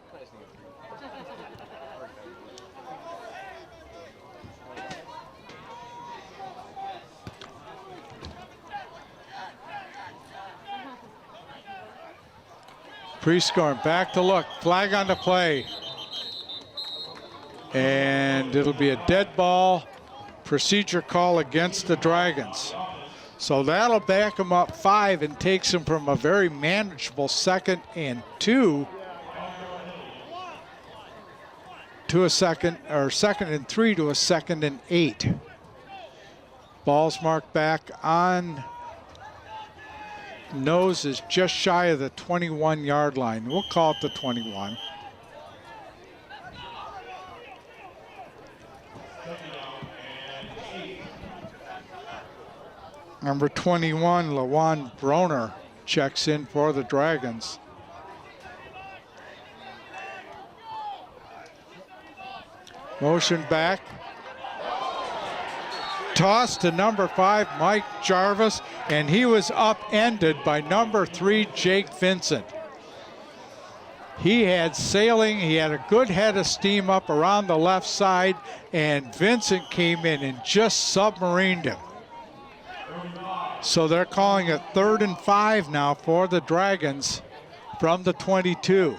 Speaker 2: Prescorn back to look, flag on the play. And it'll be a dead ball, procedure call against the Dragons. So that'll back them up 5 and takes them from a very manageable 2nd and 2 to a 2nd and 3 to a 2nd and 8. Ball's marked back on. Nose is just shy of the 21-yard line. We'll call it the 21. Number 21, Lawan Broner, checks in for the Dragons. Motion back. Toss to number 5, Mike Jarvis, and he was upended by number 3, Jake Vincent. He had sailing, he had a good head of steam up around the left side, and Vincent came in and just submarined him. So they're calling it 3rd and 5 now for the Dragons from the 22.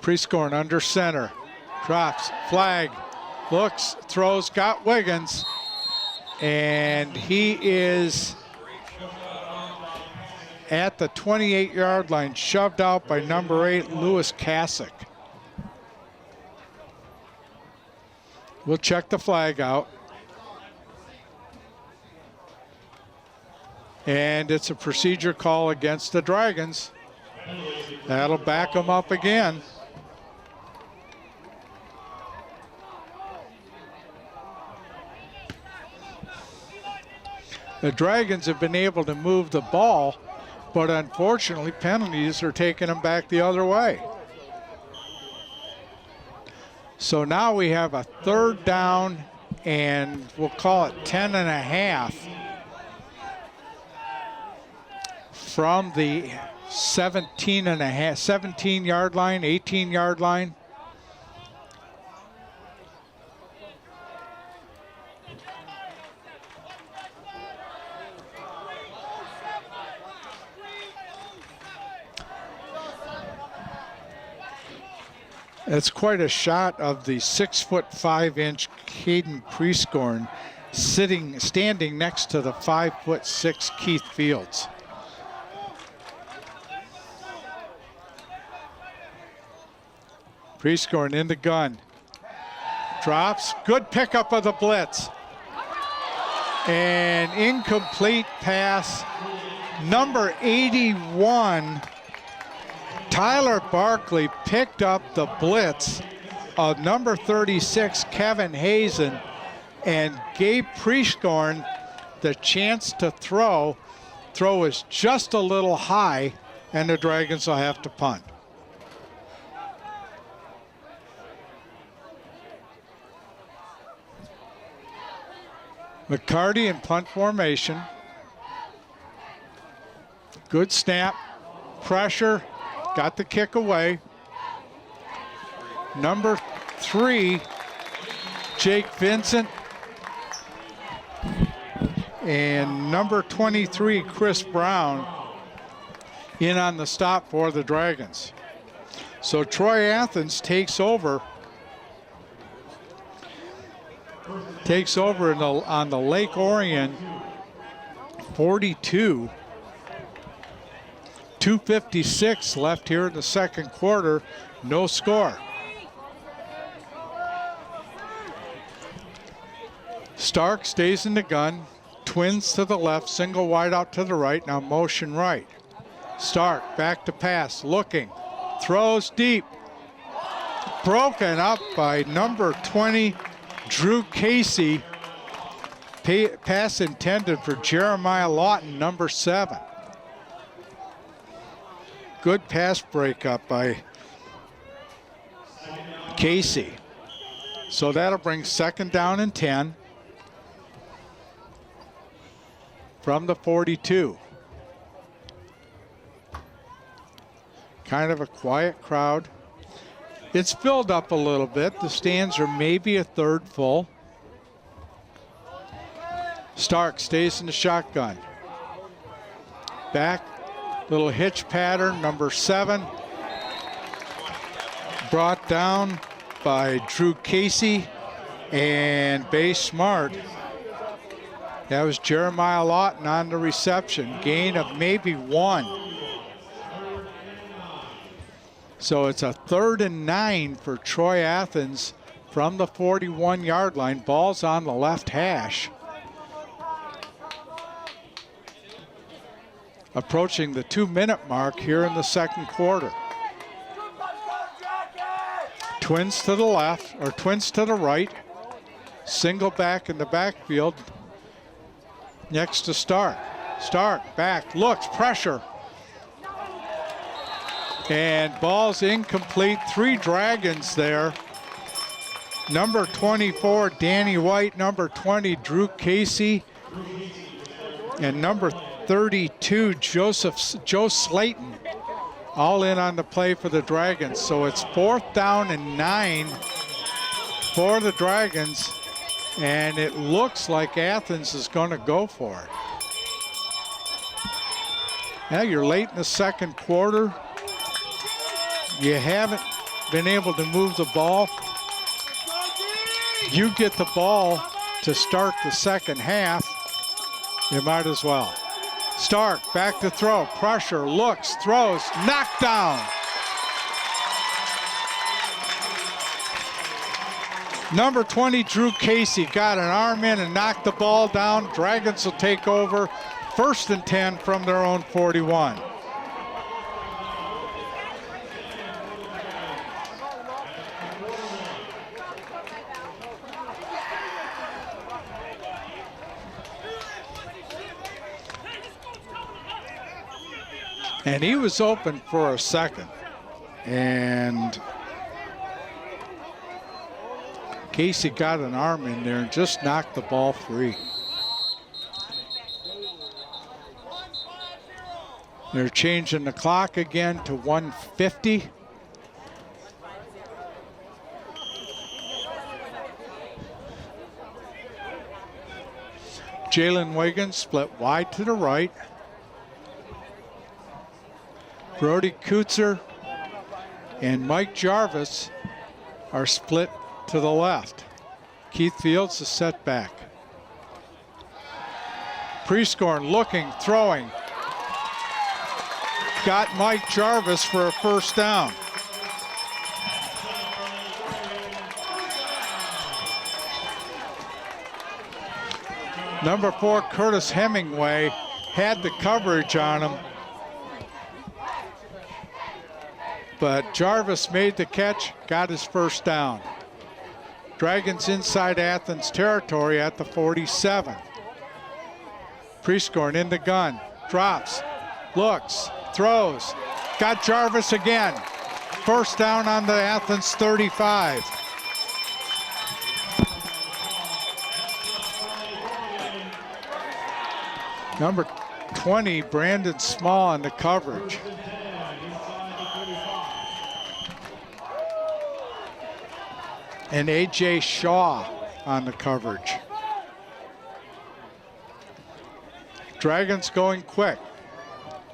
Speaker 2: Prescorn under center, drops, flag, looks, throws, got Wiggins, and he is at the 28-yard line, shoved out by number 8, Lewis Kasich. We'll check the flag out. And it's a procedure call against the Dragons. That'll back them up again. The Dragons have been able to move the ball, but unfortunately penalties are taking them back the other way. So now we have a 3rd down, and we'll call it 10 and a half from the 17-yard line, 18-yard line. That's quite a shot of the 6'5" Caden Prescorn standing next to the 5'6" Keith Fields. Prescorn in the gun. Drops, good pickup of the blitz. An incomplete pass. Number 81, Tyler Barkley, picked up the blitz of number 36, Kevin Hazen, and gave Prescorn the chance to throw. Throw is just a little high, and the Dragons will have to punt. McCarty in punt formation. Good snap, pressure, got the kick away. Number 3, Jake Vincent. And number 23, Chris Brown, in on the stop for the Dragons. So Troy Athens takes over on the Lake Orion 42. 2:56 left here in the second quarter, no score. Stark stays in the gun, twins to the left, single wide out to the right, now motion right. Stark back to pass, looking, throws deep. Broken up by number 20, Drew Casey. Pass intended for Jeremiah Lawton, number 7. Good pass breakup by Casey. So that'll bring 2nd down and 10 from the 42. Kind of a quiet crowd. It's filled up a little bit. The stands are maybe a third full. Stark stays in the shotgun. Back, little hitch pattern, number 7. Brought down by Drew Casey and Bay Smart. That was Jeremiah Lawton on the reception. Gain of maybe 1. So it's a 3rd and 9 for Troy Athens from the 41-yard line. Ball's on the left hash. Approaching the 2-minute mark here in the second quarter. Twins to the left, or twins to the right. Single back in the backfield next to Stark. Stark back, looks, pressure. And ball's incomplete. 3 Dragons there. Number 24, Danny White. Number 20, Drew Casey. And number 32, Joe Slayton. All in on the play for the Dragons. So it's 4th down and 9 for the Dragons. And it looks like Athens is going to go for it. Now you're late in the second quarter. You haven't been able to move the ball. You get the ball to start the second half. You might as well. Stark back to throw, pressure, looks, throws, knocked down. Number 20, Drew Casey, got an arm in and knocked the ball down. Dragons will take over. 1st and 10 from their own 41. And he was open for a second. And Casey got an arm in there and just knocked the ball free. They're changing the clock again to 1:50. Jalen Wiggins split wide to the right. Brody Kutzer and Mike Jarvis are split to the left. Keith Fields is set back. Prescorn looking, throwing. Got Mike Jarvis for a 1st down. Number 4, Curtis Hemingway, had the coverage on him. But Jarvis made the catch, got his 1st down. Dragons inside Athens territory at the 47. Prescorn in the gun, drops, looks, throws, got Jarvis again. 1st down on the Athens 35. Number 20, Brandon Small on the coverage. And A.J. Shaw on the coverage. Dragons going quick.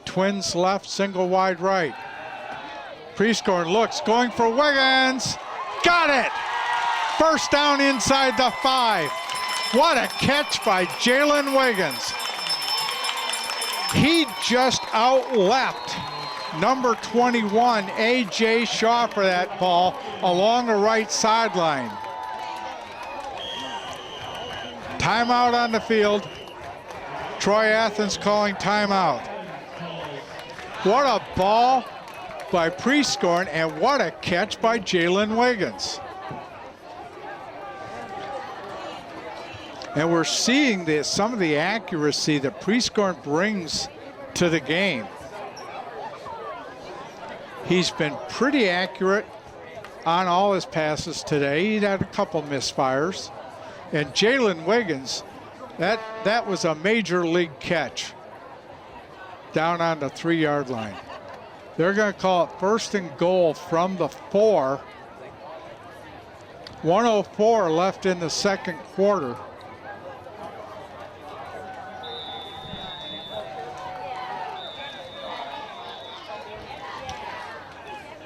Speaker 2: Twins left, single wide right. Prescorn looks, going for Wiggins. Got it! 1st down inside the 5. What a catch by Jalen Wiggins. He just out-leapt number 21, A.J. Shaw, for that ball along the right sideline. Timeout on the field. Troy Athens calling timeout. What a ball by Prescorn, and what a catch by Jalen Wiggins. And we're seeing some of the accuracy that Prescorn brings to the game. He's been pretty accurate on all his passes today. He had a couple misfires. And Jalen Wiggins, that was a major league catch down on the 3-yard line. They're going to call it 1st and goal from the 4. 1:04 left in the second quarter.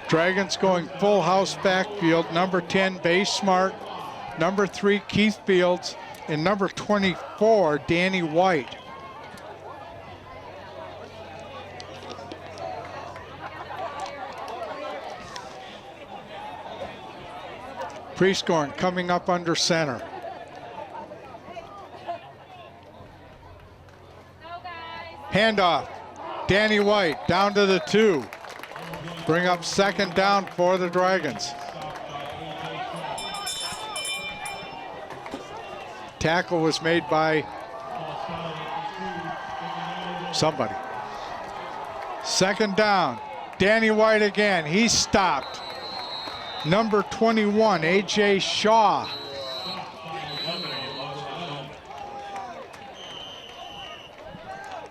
Speaker 2: Dragons going full house backfield. Number 10, Bay Smart. Number 3, Keith Fields. And number 24, Danny White. Prescorn coming up under center. Handoff. Danny White down to the 2. Bring up second down for the Dragons. Tackle was made by somebody. Second down. Danny White again. He's stopped. Number 21, A.J. Shaw.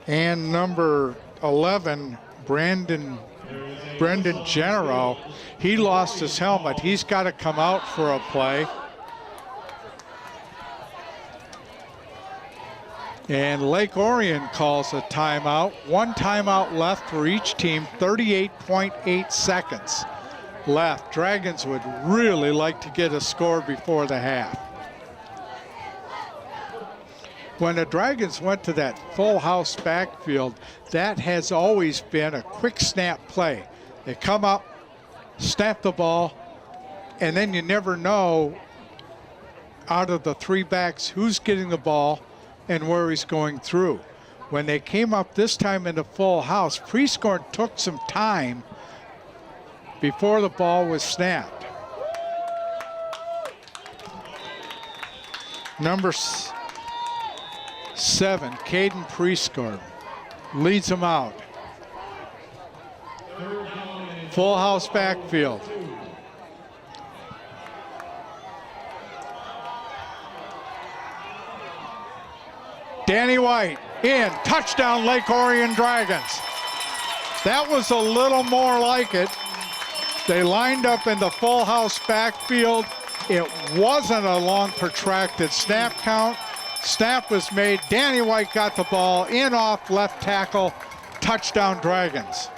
Speaker 2: And number 11, Brendan Genero. He lost his helmet. He's got to come out for a play. And Lake Orion calls a timeout. 1 timeout left for each team, 38.8 seconds left. Dragons would really like to get a score before the half. When the Dragons went to that full house backfield, that has always been a quick snap play. They come up, snap the ball, and then you never know out of the 3 backs who's getting the ball and where he's going through. When they came up this time in the full house, Prescorn took some time before the ball was snapped. Number 7, Caden Prescorn, leads them out. Full house backfield. Danny White in, touchdown Lake Orion Dragons. That was a little more like it. They lined up in the full house backfield. It wasn't a long protracted snap count. Snap was made. Danny White got the ball in off left tackle. Touchdown Dragons.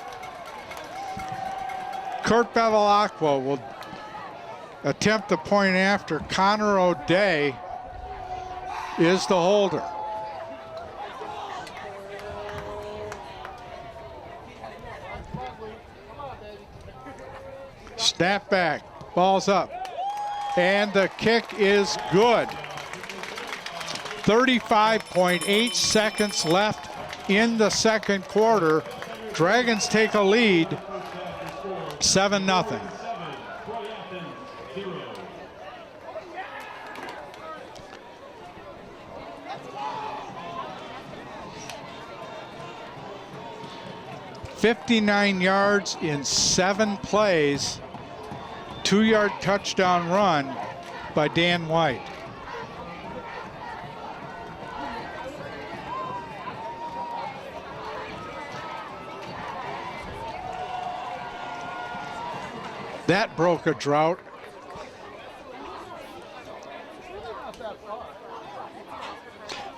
Speaker 2: Kurt Bevilacqua will attempt the point after. Connor O'Day is the holder. Snap back, ball's up, and the kick is good. 35.8 seconds left in the second quarter. Dragons take a lead, 7-0. "59 yards in 7 plays. 2-yard touchdown run by Dan White." That broke a drought.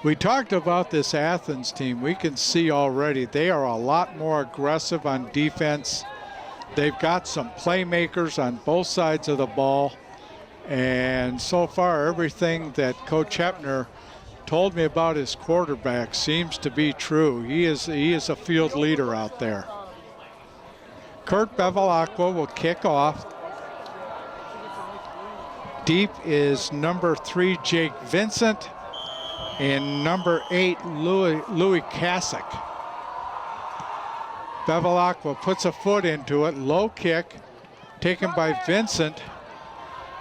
Speaker 2: We talked about this Athens team. We can see already they are a lot more aggressive on defense. They've got some playmakers on both sides of the ball. And so far, everything that Coach Hepner told me about his quarterback seems to be true. He is a field leader out there. Kurt Bevilacqua will kick off. Deep is number 3, Jake Vincent, and number 8, Louis Kasich. Bevilacqua puts a foot into it. Low kick taken by Vincent.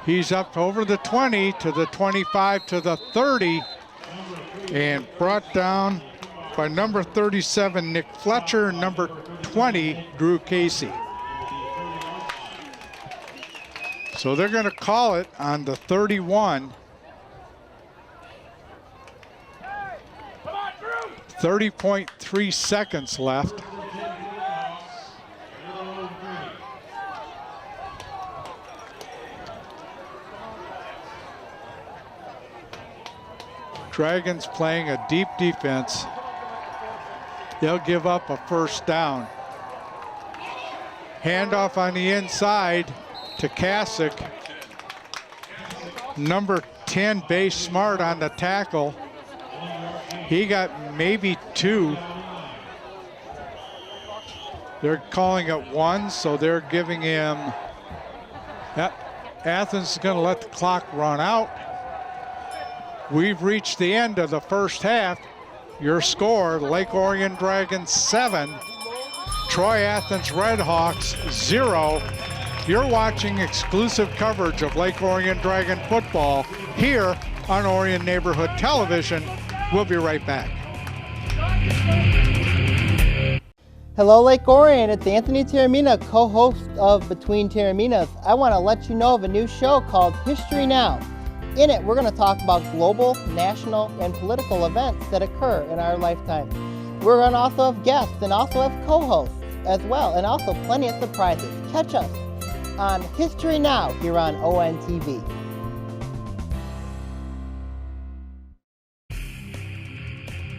Speaker 2: He's up over the 20 to the 25 to the 30 and brought down by number 37, Nick Fletcher, and number 20, Drew Casey. So they're going to call it on the 31. 30.3 seconds left. Dragons playing a deep defense. They'll give up a first down. Handoff on the inside to Kasich. Number 10, Base Smart on the tackle. He got maybe 2. They're calling it 1, so they're giving him, Athens is going to let the clock run out. We've reached the end of the first half. Your score, Lake Orion Dragons 7, Troy Athens Redhawks 0. You're watching exclusive coverage of Lake Orion Dragon football here on Orion Neighborhood Television. We'll be right back.
Speaker 11: Hello, Lake Orion. It's Anthony Taramina, co-host of Between Taraminas. I want to let you know of a new show called History Now. In it, we're going to talk about global, national, and political events that occur in our lifetime. We're going to also have guests and also have co-hosts as well, and also plenty of surprises. Catch us on History Now here on ONTV.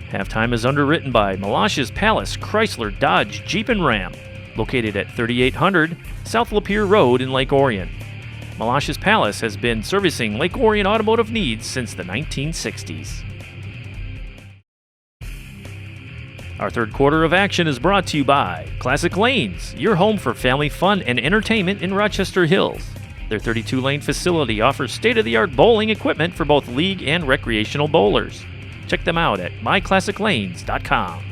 Speaker 1: Halftime is underwritten by Malash's Palace Chrysler Dodge Jeep and Ram, located at 3800 South Lapeer Road in Lake Orion. Malash's Palace has been servicing Lake Orion automotive needs since the 1960s. Our third quarter of action is brought to you by Classic Lanes, your home for family fun and entertainment in Rochester Hills. Their 32-lane facility offers state-of-the-art bowling equipment for both league and recreational bowlers. Check them out at myclassiclanes.com.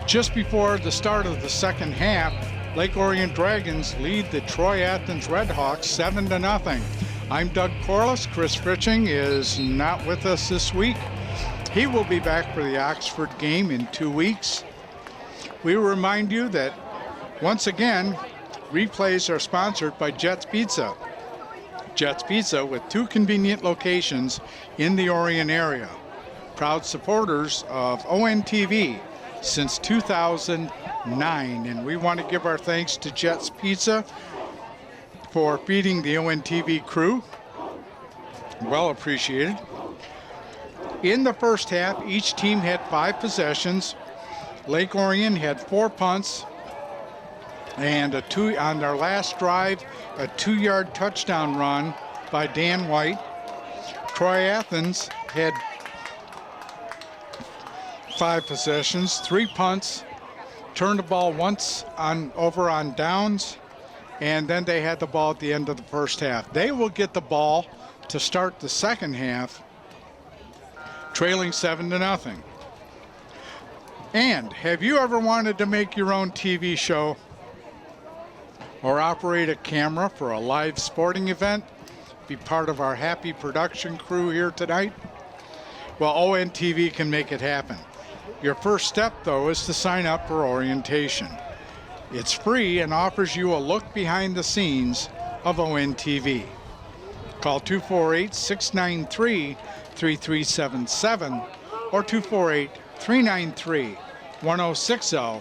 Speaker 2: Just before the start of the second half, Lake Orion Dragons lead the Troy Athens Redhawks 7-0. I'm Doug Corliss. Chris Fritching is not with us this week. He will be back for the Oxford game in 2 weeks. We remind you that, once again, replays are sponsored by Jets Pizza. Jets Pizza with 2 convenient locations in the Orion area. Proud supporters of ONTV since 2009. And we want to give our thanks to Jets Pizza for feeding the ONTV crew. Well appreciated. In the first half, each team had 5 possessions. Lake Orion had 4 punts. And on their last drive, a 2-yard touchdown run by Dan White. Troy Athens had 5 possessions, 3 punts, turned the ball once over on downs, and then they had the ball at the end of the first half. They will get the ball to start the second half, trailing 7-0. And have you ever wanted to make your own TV show or operate a camera for a live sporting event? Be part of our happy production crew here tonight? Well, ONTV can make it happen. Your first step, though, is to sign up for orientation. It's free and offers you a look behind the scenes of ONTV. Call 248-693-3377 or 248-393-1060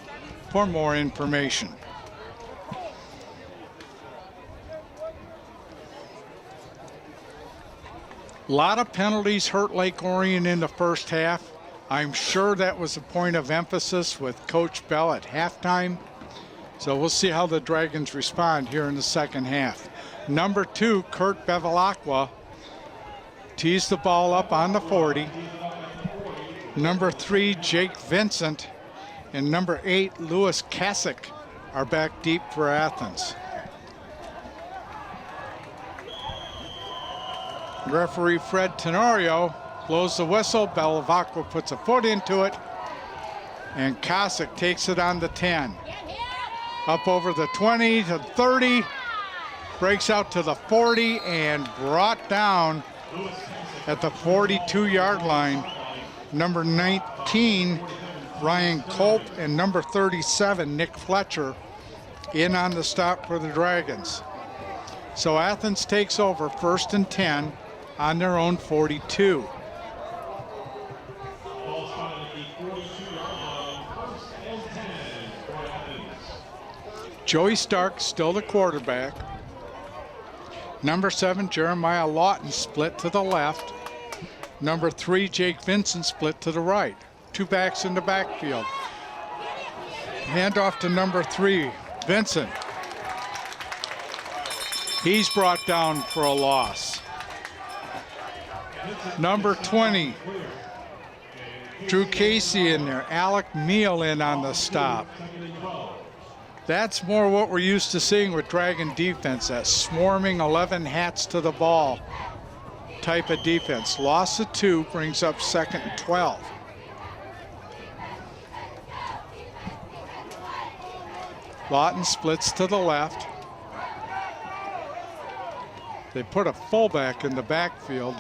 Speaker 2: for more information. A lot of penalties hurt Lake Orion in the first half. I'm sure that was a point of emphasis with Coach Bell at halftime. So we'll see how the Dragons respond here in the second half. Number 2, Kurt Bevilacqua, tees the ball up on the 40. Number 3, Jake Vincent, and number 8, Lewis Kasich are back deep for Athens. Referee Fred Tenorio blows the whistle. Bevilacqua puts a foot into it, and Kasich takes it on the 10. Up over the 20 to 30, breaks out to the 40, and brought down at the 42-yard line. Number 19, Ryan Culp, and number 37, Nick Fletcher, in on the stop for the Dragons. So Athens takes over 1st and 10 on their own 42. Joey Stark still the quarterback. Number 7, Jeremiah Lawton, split to the left. Number 3, Jake Vincent, split to the right. 2 backs in the backfield. Handoff to number 3, Vincent. He's brought down for a loss. Number 20, Drew Casey in there. Alec Meal in on the stop. That's more what we're used to seeing with Dragon defense, that swarming 11 hats to the ball type of defense. Loss of 2 brings up 2nd and 12. Lawton splits to the left. They put a fullback in the backfield.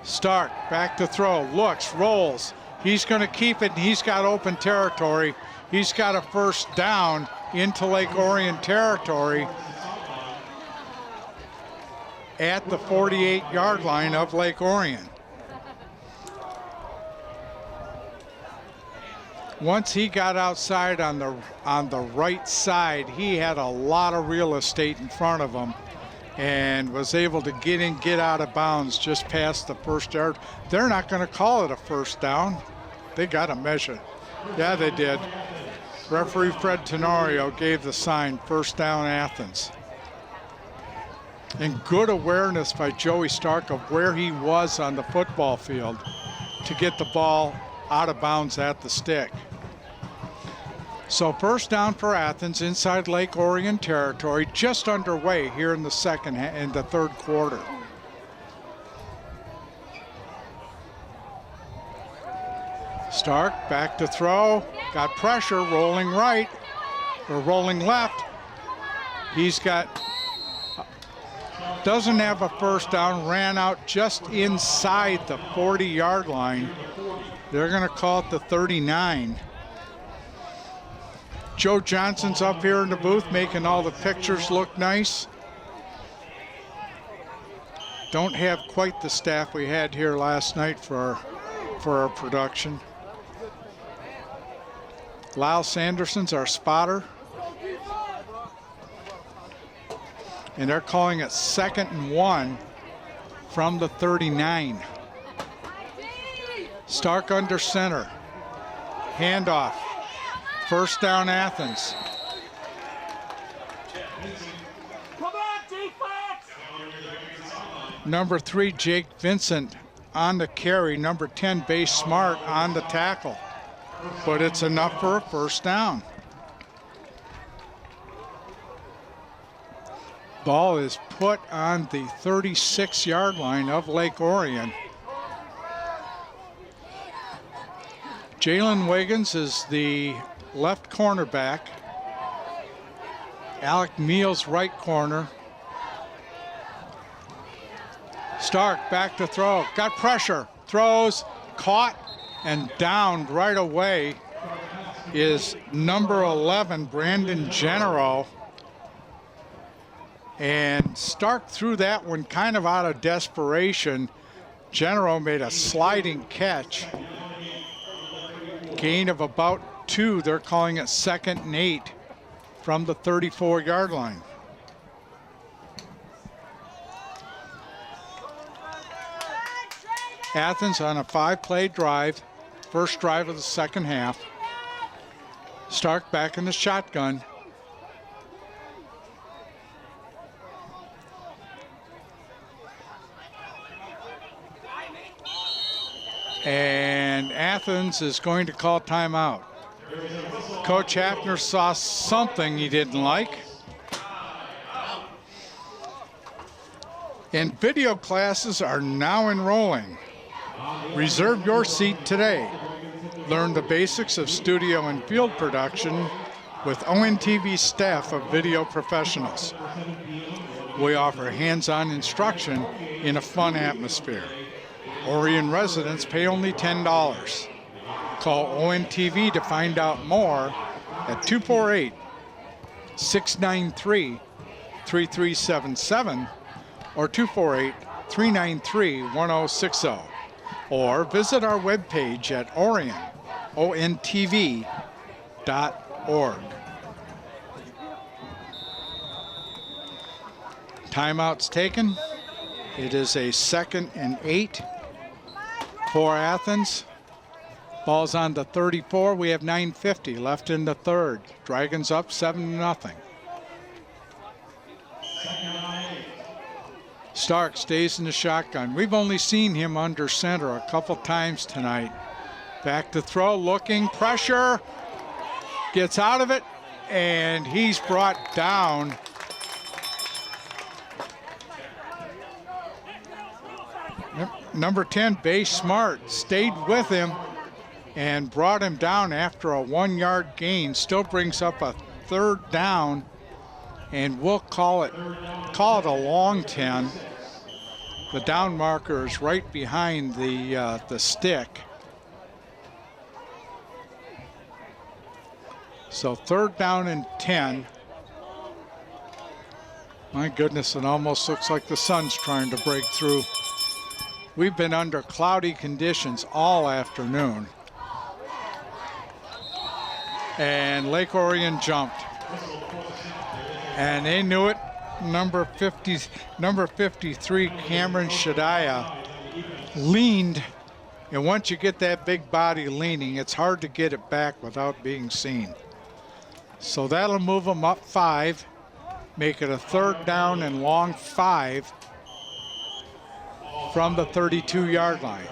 Speaker 2: Stark back to throw, looks, rolls. He's going to keep it, and he's got open territory. He's got a first down into Lake Orion territory at the 48-yard line of Lake Orion. Once he got outside on the right side, he had a lot of real estate in front of him and was able to get in, get out of bounds just past the first yard. They're not going to call it a first down. They got a measure. Yeah, they did. Referee Fred Tenorio gave the sign, first down Athens. And good awareness by Joey Stark of where he was on the football field to get the ball out of bounds at the stick. So first down for Athens inside Lake Orion territory, just underway here in the third quarter. Stark back to throw, got pressure, rolling right, or rolling left. He's got, doesn't have a first down, ran out just inside the 40-yard line. They're gonna call it the 39. Joe Johnson's up here in the booth making all the pictures look nice. Don't have quite the staff we had here last night for our production. Lyle Sanderson's our spotter. And they're calling it 2nd and 1 from the 39. Stark under center. Handoff. First down Athens. Number 3, Jake Vincent on the carry. Number 10, Base Smart on the tackle. But it's enough for a first down. Ball is put on the 36-yard line of Lake Orion. Jalen Wiggins is the left cornerback. Alec Meals right corner. Stark back to throw, got pressure, throws, caught and downed right away is number 11, Brandon Genero. And Stark threw that one kind of out of desperation. Genero made a sliding catch. Gain of about 2. They're calling it 2nd and 8 from the 34-yard line. Athens on a 5-play drive, first drive of the second half. Stark back in the shotgun. And Athens is going to call timeout. Coach Hafner saw something he didn't like. And video classes are now enrolling. Reserve your seat today. Learn the basics of studio and field production with ONTV staff of video professionals. We offer hands-on instruction in a fun atmosphere. Orion residents pay only $10. Call ONTV to find out more at 248-693-3377 or 248-393-1060. Or visit our webpage at ONTV.org. Timeouts taken. It is a 2nd and 8 for Athens. Ball's on the 34. We have 9:50 left in the third. Dragons up 7-0. Stark stays in the shotgun. We've only seen him under center a couple times tonight. Back to throw, looking, pressure. Gets out of it, and he's brought down. Number 10, Base Smart, stayed with him and brought him down after a 1-yard gain. Still brings up a 3rd down, and we'll call it a long 10. The down marker is right behind the stick. So 3rd down and 10. My goodness, it almost looks like the sun's trying to break through. We've been under cloudy conditions all afternoon. And Lake Orion jumped. And they knew it. Number 53, Cameron Shadiah, leaned. And once you get that big body leaning, it's hard to get it back without being seen. So that'll move them up 5, make it a 3rd down and long 5 from the 32-yard line.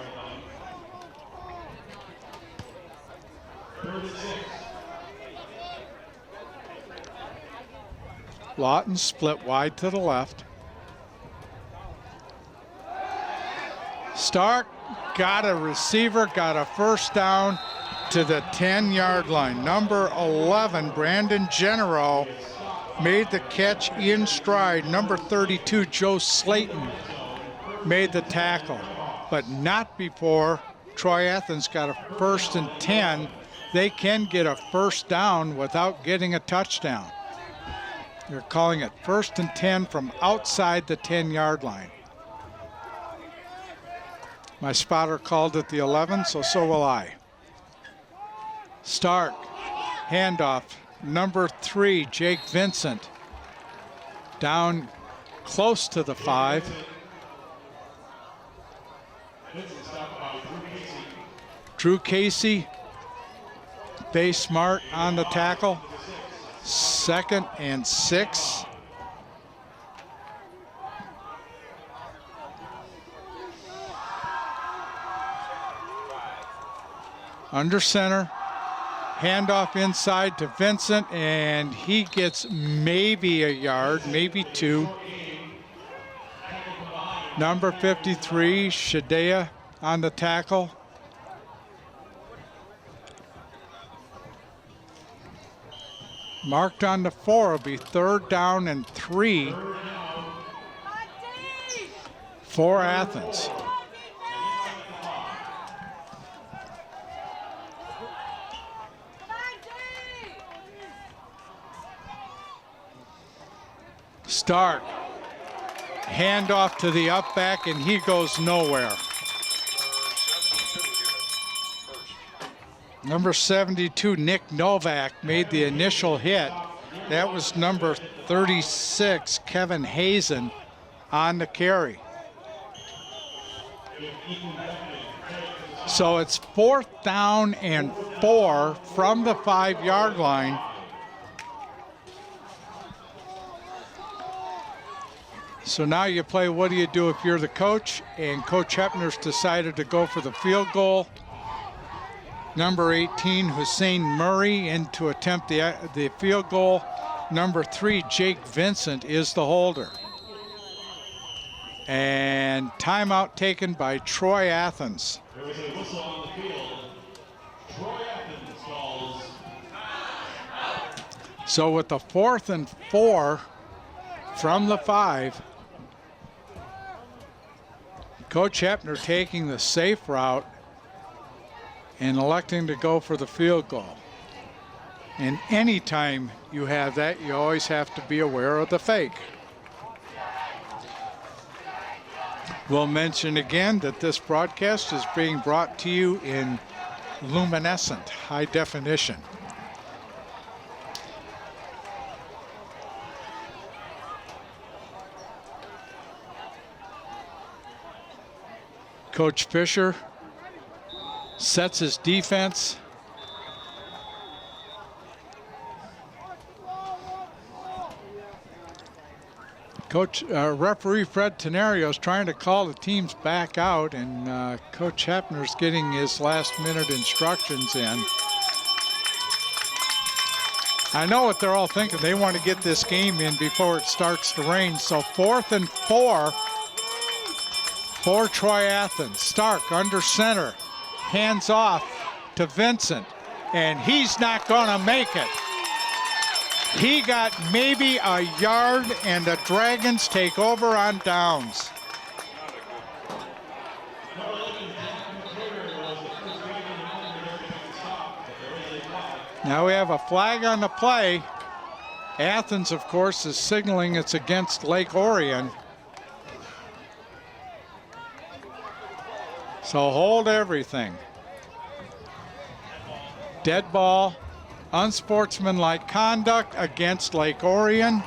Speaker 2: Lawton split wide to the left. Stark got a receiver, got a 1st down to the 10-yard line. Number 11, Brandon Genero, made the catch in stride. Number 32, Joe Slayton, made the tackle, but not before Troy Athens got a 1st and 10. They can get a 1st down without getting a touchdown. They're calling it 1st and 10 from outside the 10-yard line. My spotter called it the 11, so will I. Stark, handoff, number 3, Jake Vincent, down close to the 5. Drew Casey, Base Smart on the tackle. 2nd and 6. Under center, handoff inside to Vincent, and he gets maybe a yard, maybe 2. Number 53, Shadea on the tackle. Marked on the 4 will be 3rd down and 3 for Athens. Stark, handoff to the up back, and he goes nowhere. Number 72, Nick Novak, made the initial hit. That was number 36, Kevin Hazen, on the carry. So it's 4th down and 4 from the 5-yard line. So now you play, what do you do if you're the coach? And Coach Hepner's decided to go for the field goal. Number 18, Hussein Murray, in to attempt the field goal. Number 3, Jake Vincent, is the holder. And timeout taken by Troy Athens.
Speaker 12: There was a whistle on the field. Troy Athens calls.
Speaker 2: So with the 4th and 4 from the 5, Coach Hepner taking the safe route and electing to go for the field goal. And anytime you have that, you always have to be aware of the fake. We'll mention again that this broadcast is being brought to you in luminescent high definition. Coach Fisher sets his defense. Referee Fred Tenario is trying to call the teams back out, and Coach Hepner's getting his last-minute instructions in. I know what they're all thinking. They want to get this game in before it starts to rain. So 4th and 4 for Troy Athens. Stark under center, hands off to Vincent, and he's not gonna make it. He got maybe a yard, and the Dragons take over on downs. Now we have a flag on the play. Athens, of course, is signaling it's against Lake Orion. So hold everything. Dead ball, unsportsmanlike conduct against Lake Orion.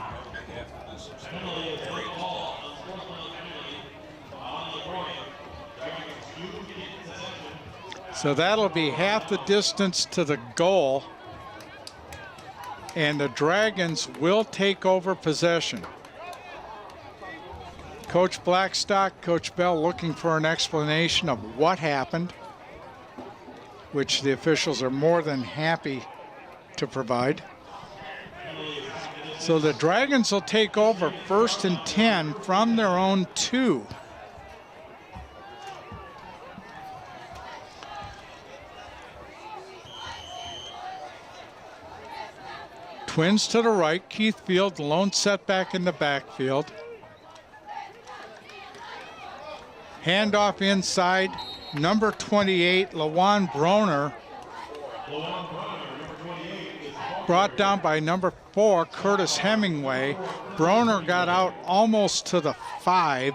Speaker 2: So that'll be half the distance to the goal. And the Dragons will take over possession. Coach Blackstock, Coach Bell looking for an explanation of what happened, which the officials are more than happy to provide. So the Dragons will take over 1st and 10 from their own 2. Twins to the right, Keith Field, lone setback in the backfield. Handoff inside, number 28, Lawan Broner. Brought down by number 4, Curtis Hemingway. Broner got out almost to the 5.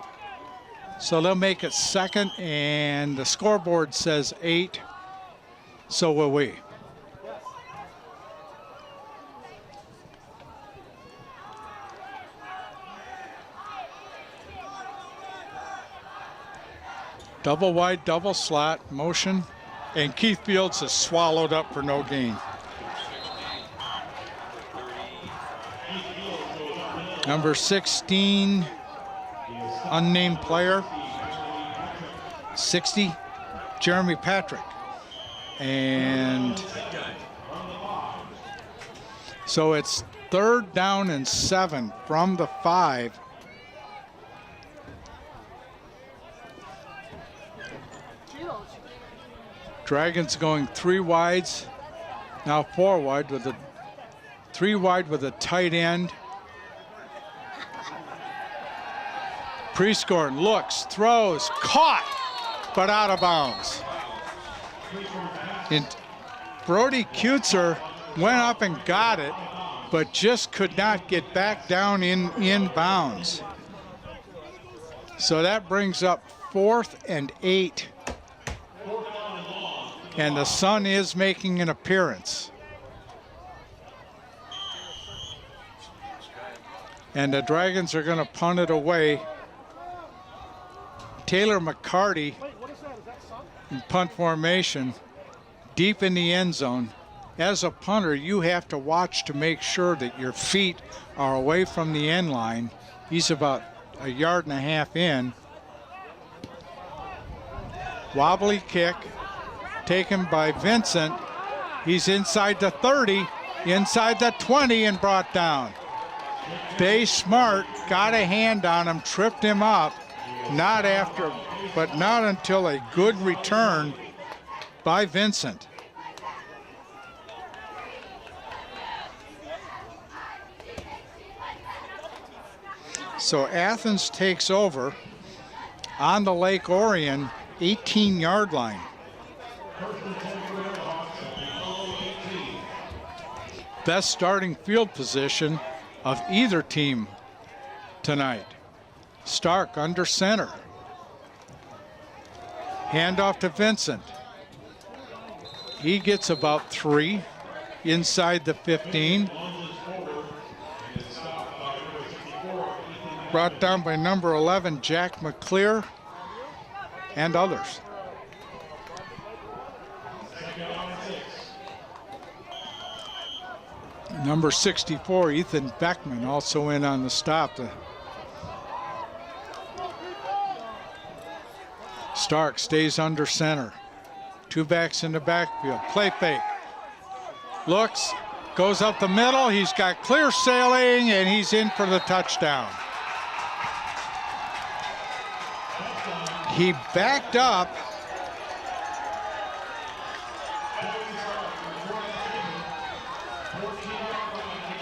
Speaker 2: So they'll make it 2nd, and the scoreboard says 8. So will we. Double wide, double slot, motion, and Keith Fields is swallowed up for no gain. Number 16, unnamed player. 60, Jeremy Patrick. And so it's 3rd down and 7 from the 5. Dragons going 3 wides, now 4 wide with a 3 wide with a tight end. Prescorn looks, throws, caught, but out of bounds. And Brody Kutzer went up and got it, but just could not get back down in bounds. So that brings up 4th and 8. And the sun is making an appearance. And the Dragons are going to punt it away. Taylor McCarty in punt formation, deep in the end zone. As a punter, you have to watch to make sure that your feet are away from the end line. He's about 1.5 yards in. Wobbly kick. Taken by Vincent. He's inside the 30, inside the 20, and brought down. Bay Smart got a hand on him, tripped him up. Not after, but not until a good return by Vincent. So Athens takes over on the Lake Orion 18-yard line. Best starting field position of either team tonight. Stark under center. Handoff to Vincent. He gets about 3 inside the 15. Brought down by number 11, Jack McClear, and others. Number 64, Ethan Beckman, also in on the stop. Stark stays under center. 2 backs in the backfield. Play fake. Looks, Goes up the middle. He's got clear sailing, and he's in for the touchdown. He backed up.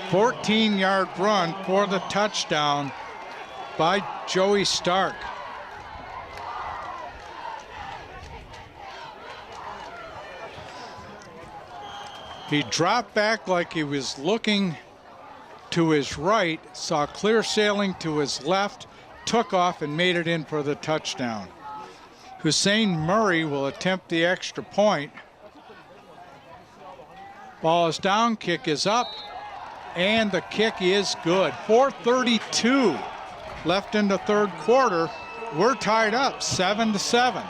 Speaker 2: "14-yard run for the touchdown by Joey Stark." He dropped back like he was looking to his right, saw clear sailing to his left, took off and made it in for the touchdown. Hussein Murray will attempt the extra point. Ball is down, kick is up, and the kick is good. 4:32 left in the third quarter. We're tied up 7-7.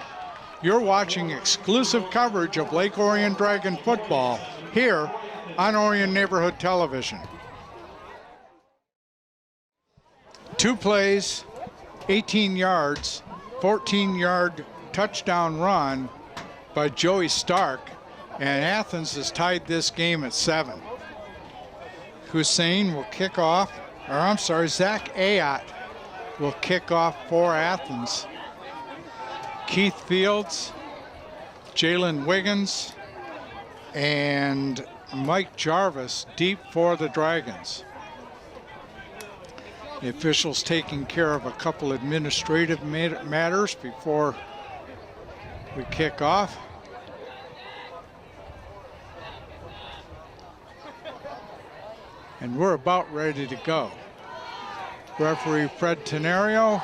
Speaker 2: You're watching exclusive coverage of Lake Orion Dragon football here on Orion Neighborhood Television. 2 plays, 18 yards, 14-yard touchdown run by Joey Stark, and Athens has tied this game at 7. Hussein will kick off, or I'm sorry, Zach Ayotte will kick off for Athens. Keith Fields, Jalen Wiggins, and Mike Jarvis deep for the Dragons. The officials taking care of a couple administrative matters before we kick off. And we're about ready to go. Referee Fred Tenario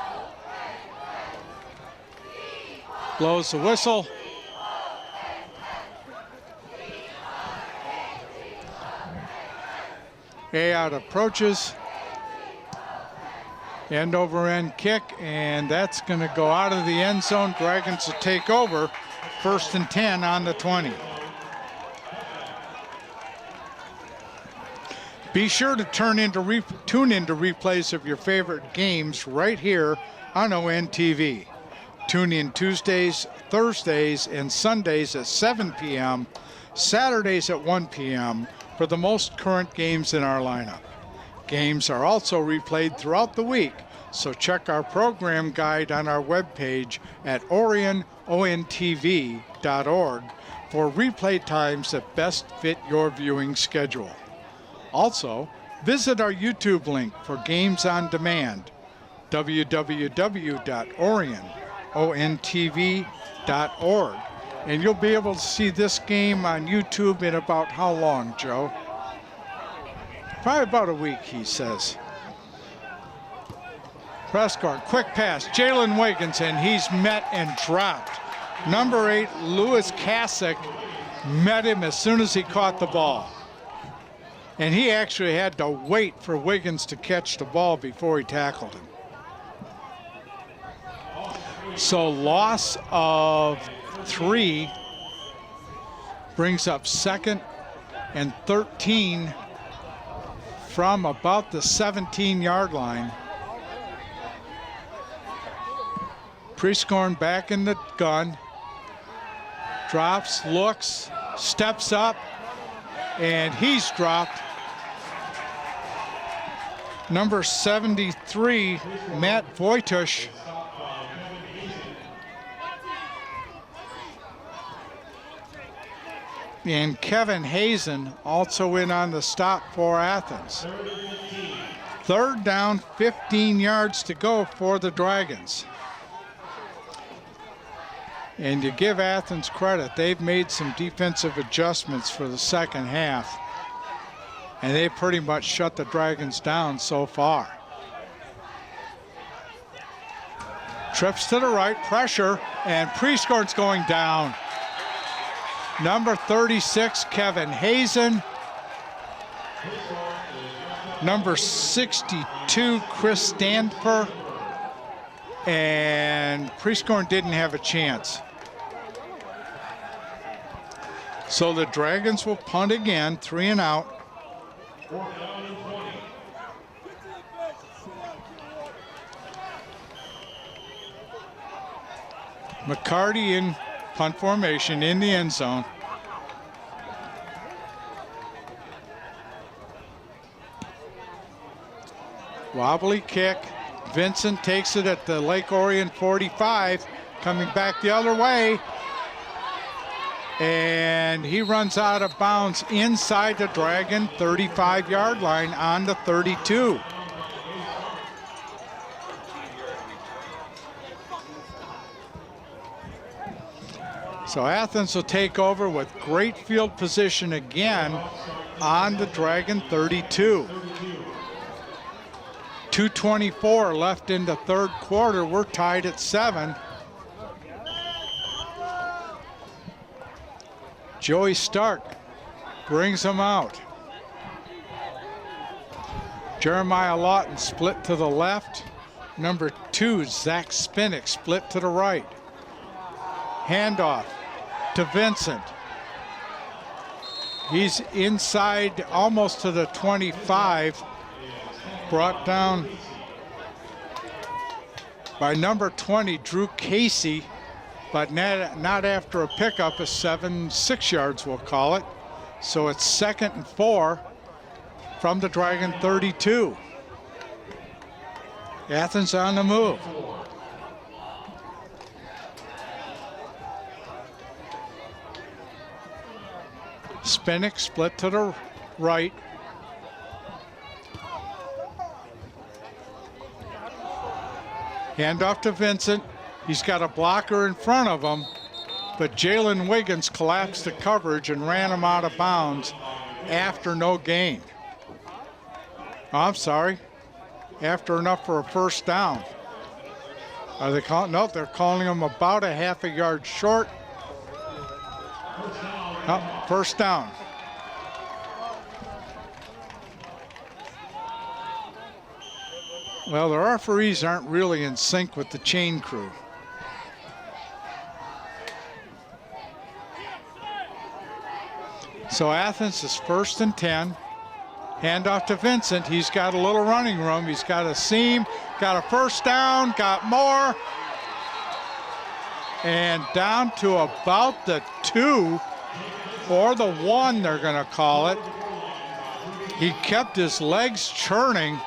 Speaker 2: blows the whistle. Ayotte approaches. End over end kick, and that's going to go out of the end zone. Dragons will take over. 1st and 10 on the 20. Be sure to tune into replays of your favorite games right here on ONTV. Tune in Tuesdays, Thursdays, and Sundays at 7 p.m., Saturdays at 1 p.m. for the most current games in our lineup. Games are also replayed throughout the week, so check our program guide on our webpage at orionontv.org for replay times that best fit your viewing schedule. Also, visit our YouTube link for games on demand, www.orionontv.org. And you'll be able to see this game on YouTube in about how long, Joe? Probably about a week, he says. Press guard, quick pass, Jalen Wiggins, and he's met and dropped. Number 8, Lewis Kasich, met him as soon as he caught the ball. And he actually had to wait for Wiggins to catch the ball before he tackled him. So loss of 3 brings up 2nd and 13 from about the 17-yard line. Prescorn back in the gun. Drops, looks, steps up, and he's dropped. Number 73, Matt Voitush. And Kevin Hazen also in on the stop for Athens. 3rd down, 15 yards to go for the Dragons. And to give Athens credit, they've made some defensive adjustments for the second half. And they pretty much shut the Dragons down so far. Trips to the right, pressure, and Prescorn's going down. Number 36, Kevin Hazen. Number 62, Chris Standfer. And Prescorn didn't have a chance. So the Dragons will punt again, 3 and out. McCarty in punt formation in the end zone. Wobbly kick. Vincent takes it at the Lake Orion 45, coming back the other way. And he runs out of bounds inside the Dragon 35-yard line on the 32. So Athens will take over with great field position again on the Dragon 32. 2:24 left in the third quarter. We're tied at 7. Joey Stark brings them out. Jeremiah Lawton split to the left. Number 2, Zach Spinnick split to the right. Handoff to Vincent. He's inside almost to the 25. Brought down by number 20, Drew Casey, but not after a pickup of 6 yards, we'll call it. So it's 2nd and 4 from the Dragon 32. Athens on the move. Spinnick split to the right. Handoff to Vincent. He's got a blocker in front of him, but Jalen Wiggins collapsed the coverage and ran him out of bounds after no gain. Oh, I'm sorry. After enough for a first down. Are they calling? No, they're calling him about a half a yard short. Oh, first down. Well, the referees aren't really in sync with the chain crew. So Athens is 1st and 10. Handoff to Vincent. He's got a little running room. He's got a seam, got a first down, got more. And down to about the 2 or the 1, they're going to call it. He kept his legs churning.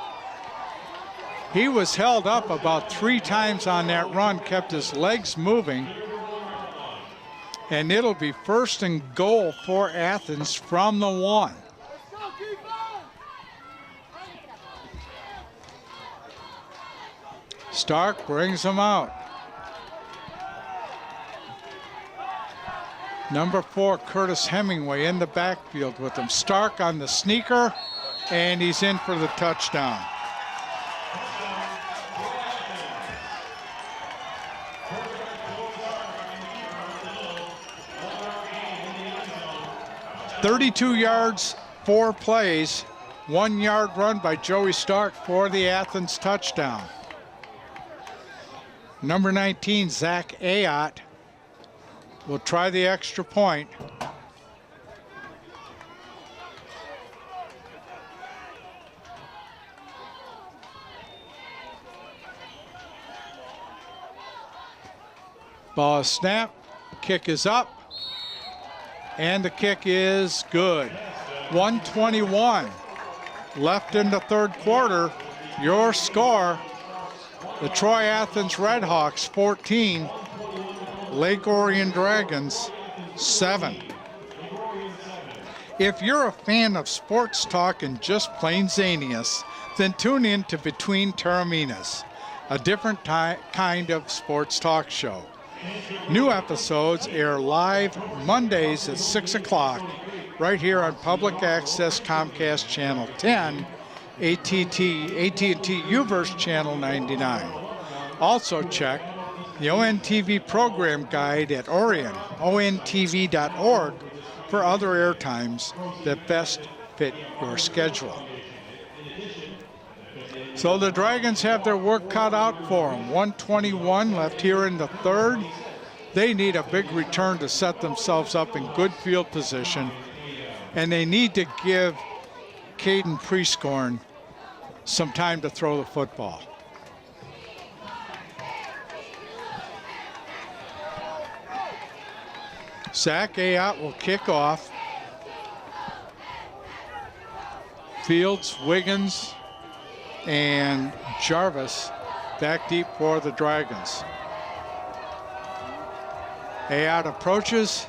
Speaker 2: He was held up about 3 times on that run, kept his legs moving. And it'll be 1st and goal for Athens from the 1. Stark brings him out. Number 4, Curtis Hemingway in the backfield with him. Stark on the sneaker, and he's in for the touchdown. .32 yards, 4 plays, 1 yard run by Joey Stark for the Athens touchdown. Number 19, Zach Ayotte, will try the extra point. Ball is snapped, kick is up, and the kick is good. 1:21 left in the third quarter. Your score, the Troy Athens Redhawks 14, Lake Orion Dragons 7. If you're a fan of sports talk and just plain zaniness, then tune in to Between Terraminas, a different kind of sports talk show. New episodes air live Mondays at 6 o'clock right here on Public Access Comcast Channel 10, AT&T U-verse Channel 99. Also check the ONTV program guide at Orion, ontv.org, for other airtimes that best fit your schedule. So the Dragons have their work cut out for them. 1:21 left here in the third. They need a big return to set themselves up in good field position, and they need to give Caden Prescorn some time to throw the football. Zach Ayotte will kick off. Fields, Wiggins, and Jarvis back deep for the Dragons. Ayotte approaches,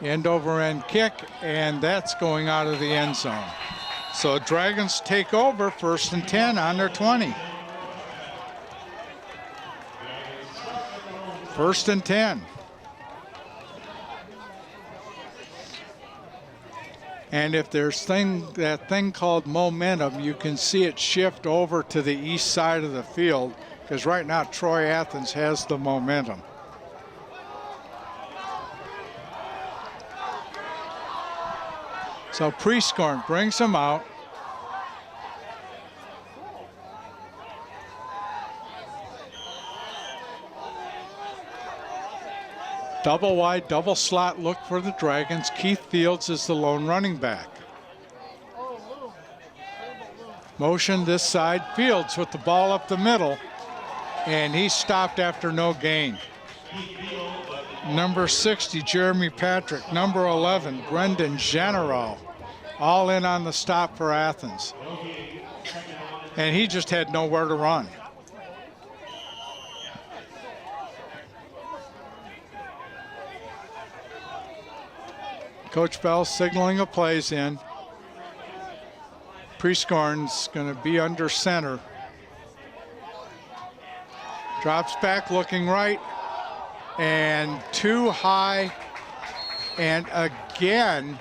Speaker 2: end over end kick, and that's going out of the end zone. So Dragons take over, 1st and 10 on their 20. 1st and 10. And if there's that thing called momentum, you can see it shift over to the east side of the field, because right now Troy Athens has the momentum. So Prescorn brings him out. Double wide, double slot look for the Dragons. Keith Fields is the lone running back. Motion this side, Fields with the ball up the middle, and he stopped after no gain. Number 60, Jeremy Patrick. Number 11, Brendan General, all in on the stop for Athens. And he just had nowhere to run. Coach Bell signaling a play's in. Prescorn's going to be under center. Drops back looking right, and too high, and again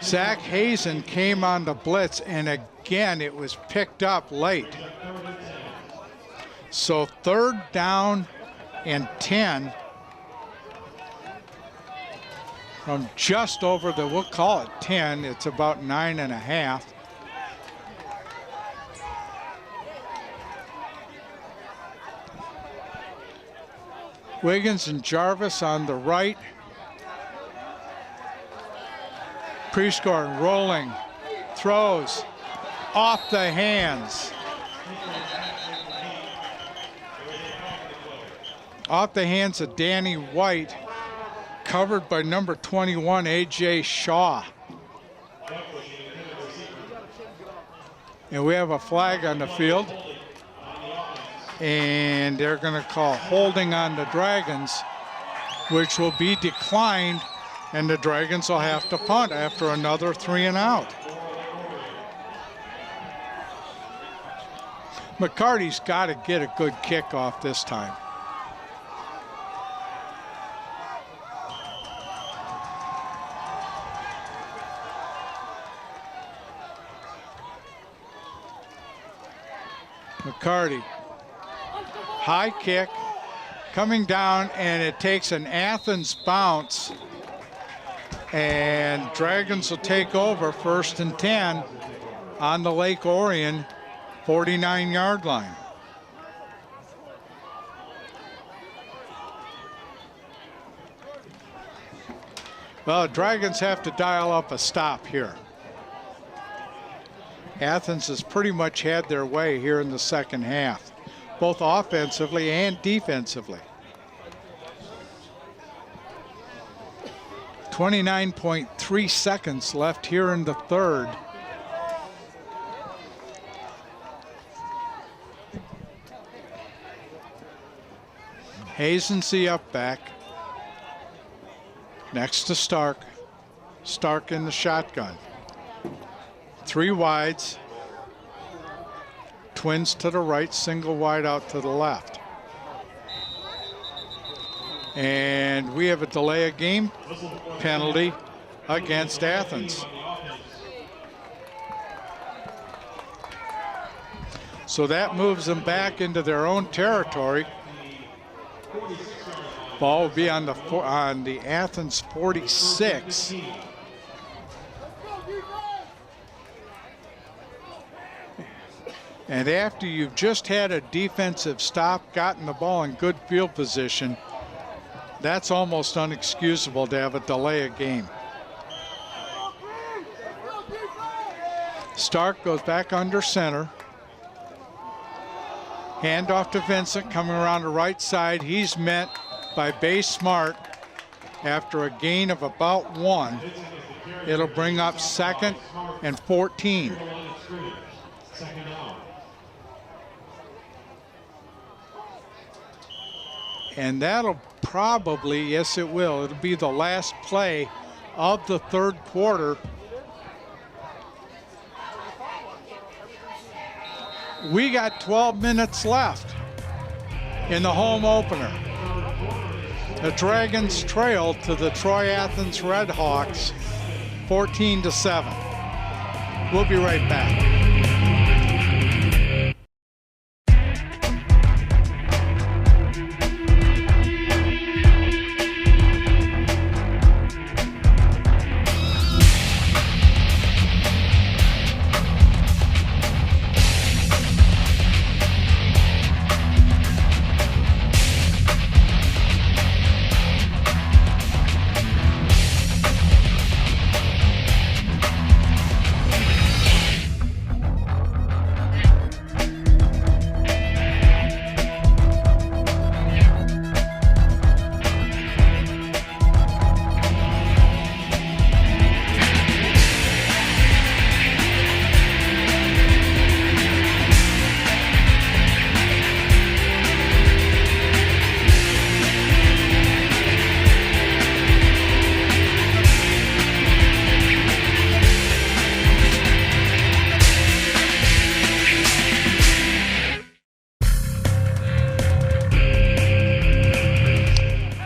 Speaker 2: Zach Hazen came on the blitz, and again it was picked up late. So 3rd down and 10 from just over the, we'll call it 10, it's about 9.5. Wiggins and Jarvis on the right. Prescorn rolling, throws, off the hands. Off the hands of Danny White, covered by number 21, A.J. Shaw. And we have a flag on the field. And they're going to call holding on the Dragons, which will be declined, and the Dragons will have to punt after another 3 and out. McCarty's got to get a good kickoff this time. McCarty. High kick coming down, and it takes an Athens bounce, and Dragons will take over, 1st and 10 on the Lake Orion 49-yard line. Well, Dragons have to dial up a stop here. Athens has pretty much had their way here in the second half, both offensively and defensively. 29.3 seconds left here in the third. Hazen's the up back. Next to Stark. Stark in the shotgun. 3 wides. Twins to the right, single wide out to the left. And we have a delay of game penalty against Athens. So that moves them back into their own territory. Ball will be on the Athens 46. And after you've just had a defensive stop, gotten the ball in good field position, that's almost unexcusable to have a delay of game. Stark goes back under center. Handoff to Vincent, coming around the right side. He's met by Bay Smart after a gain of about 1. It'll bring up 2nd and 14. And that'll probably, yes it will, it'll be the last play of the third quarter. We got 12 minutes left in the home opener. The Dragons trail to the Troy Athens Redhawks 14-7. We'll be right back.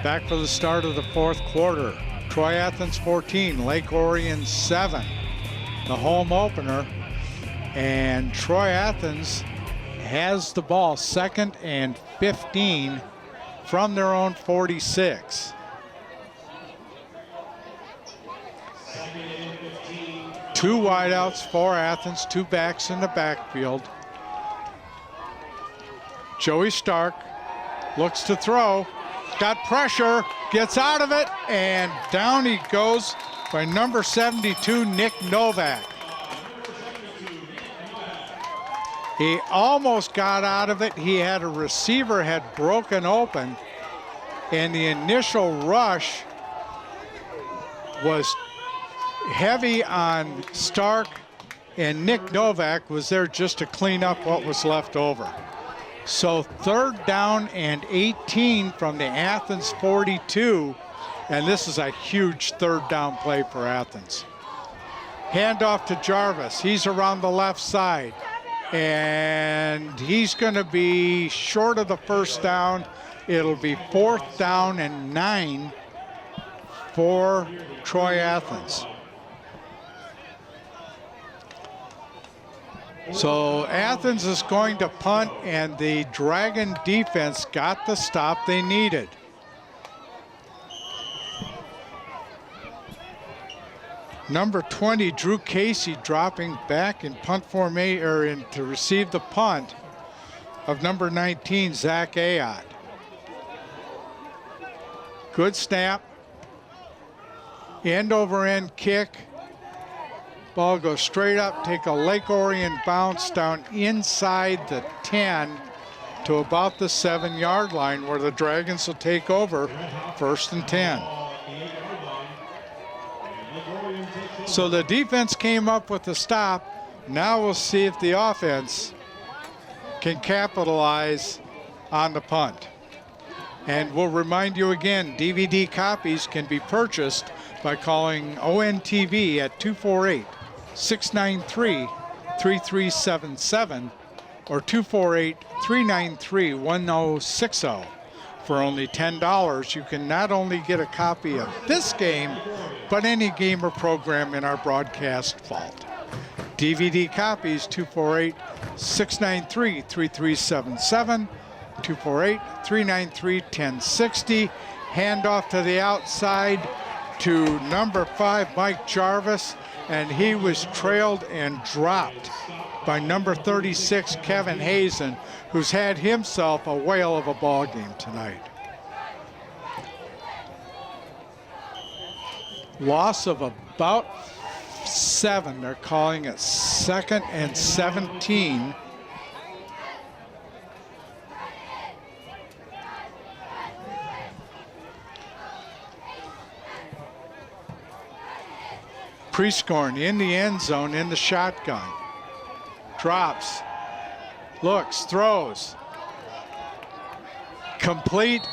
Speaker 2: Back for the start of the fourth quarter. Troy Athens 14, Lake Orion 7. The home opener. And Troy Athens has the ball, 2nd and 15 from their own 46. Two wideouts for Athens, 2 backs in the backfield. Joey Stark looks to throw. Got pressure, gets out of it, and down he goes by number 72, Nick Novak. He almost got out of it. He had a receiver had broken open, and the initial rush was heavy on Stark, and Nick Novak was there just to clean up what was left over. So 3rd down and 18 from the Athens 42, and this is a huge 3rd down play for Athens. Handoff to Jarvis. He's around the left side, and he's going to be short of the 1st down. It'll be 4th down and 9 for Troy Athens. So Athens is going to punt, and the Dragon defense got the stop they needed. Number 20, Drew Casey, dropping back in punt formation to receive the punt of number 19, Zach Ayotte. Good snap. End over end kick. Ball goes straight up, take a Lake Orion bounce down inside the 10 to about the 7-yard line, where the Dragons will take over 1st and 10. So the defense came up with the stop. Now we'll see if the offense can capitalize on the punt. And we'll remind you again, DVD copies can be purchased by calling ONTV at 248-693-3377 or 248-393-1060. For only $10, you can not only get a copy of this game, but any game or program in our broadcast vault. DVD copies, 248-693-3377, 248-393-1060. Handoff to the outside to number 5, Mike Jarvis, and he was trailed and dropped by number 36, Kevin Hazen, who's had himself a whale of a ball game tonight. Loss of about 7. They're calling it 2nd and 17. Prescorn in the end zone in the shotgun. Drops, looks, throws. Complete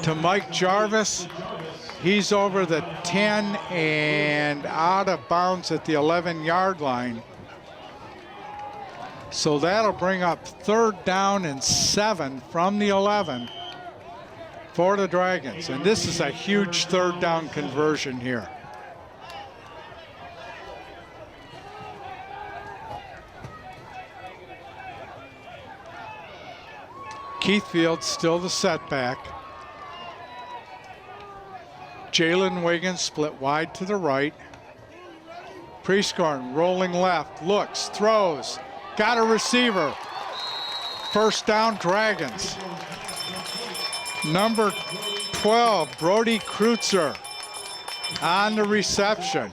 Speaker 2: to Mike Jarvis. He's over the 10 and out of bounds at the 11-yard line. So that'll bring up 3rd down and 7 from the 11 for the Dragons. And this is a huge 3rd down conversion here. Keith Fields still the setback. Jalen Wiggins split wide to the right. Prescorn rolling left, looks, throws, got a receiver. 1st down, Dragons. Number 12, Brody Kreutzer on the reception.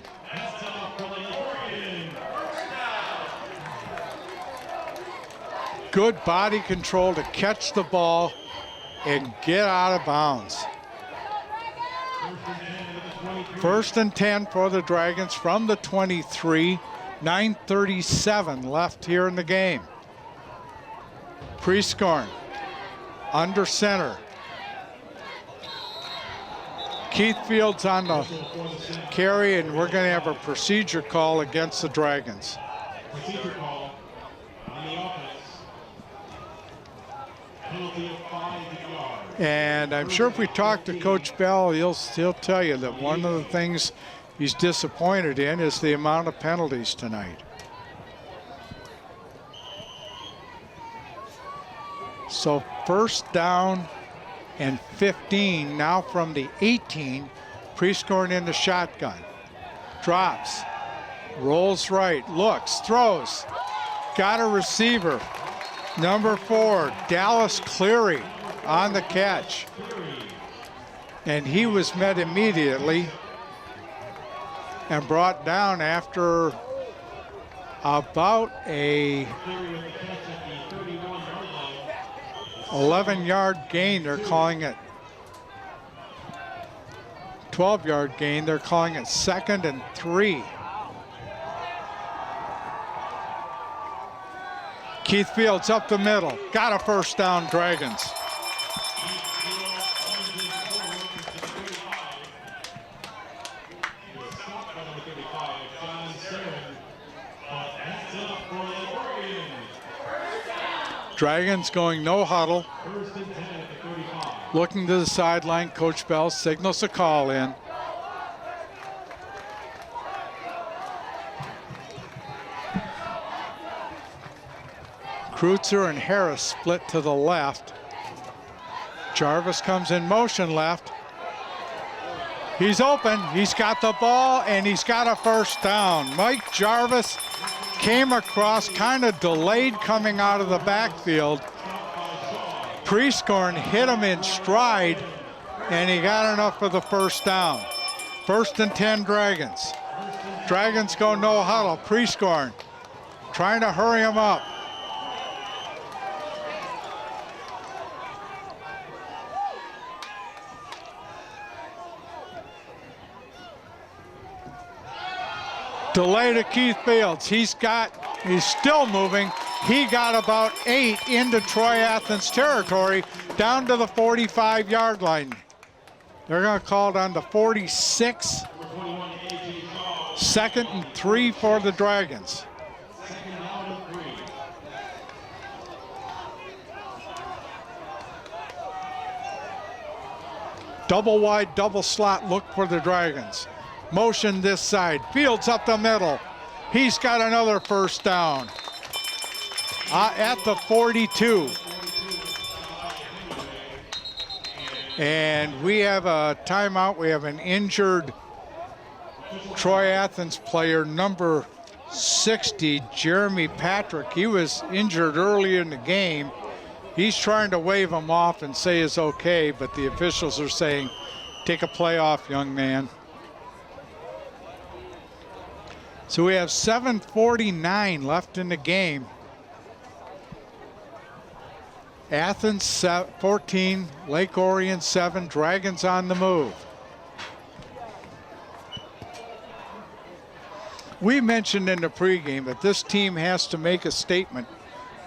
Speaker 2: Good body control to catch the ball and get out of bounds. 1st and 10 for the Dragons from the 23. 9:37 left here in the game. Prescorn under center. Keith Fields on the carry, and we're going to have a procedure call against the Dragons.
Speaker 12: Procedure call on the offense. Penalty of 5 yards.
Speaker 2: And I'm sure if we talk to Coach Bell, he'll tell you that one of the things he's disappointed in is the amount of penalties tonight. So 1st down and 15 now from the 18. Prescorn in the shotgun. Drops, rolls right, looks, throws, got a receiver. Number 4, Dallas Cleary on the catch. And he was met immediately and brought down after about a 11-yard gain. They're calling it 12-yard gain. They're calling it 2nd and 3. Keith Fields up the middle. Got a 1st down, Dragons. Dragons going no huddle. Looking to the sideline. Coach Bell signals a call in. Kreutzer and Harris split to the left. Jarvis comes in motion left. He's open, he's got the ball, and he's got a 1st down. Mike Jarvis came across, kind of delayed coming out of the backfield. Prescorn hit him in stride, and he got enough for the 1st down. 1st and 10 Dragons. Dragons go no huddle. Prescorn trying to hurry him up. Delay to Keith Fields. He's still moving. He got about 8 into Troy Athens territory, down to the 45-yard line. They're going to call it on the 46. 2nd and 3 for the Dragons. Double wide, double slot look for the Dragons. Motion this side. Fields up the middle. He's got another 1st down at the 42. And we have a timeout. We have an injured Troy Athens player, number 60, Jeremy Patrick. He was injured early in the game. He's trying to wave him off and say it's okay, but the officials are saying, take a play off, young man. So we have 7:49 left in the game. Athens 14, Lake Orion 7, Dragons on the move. We mentioned in the pregame that this team has to make a statement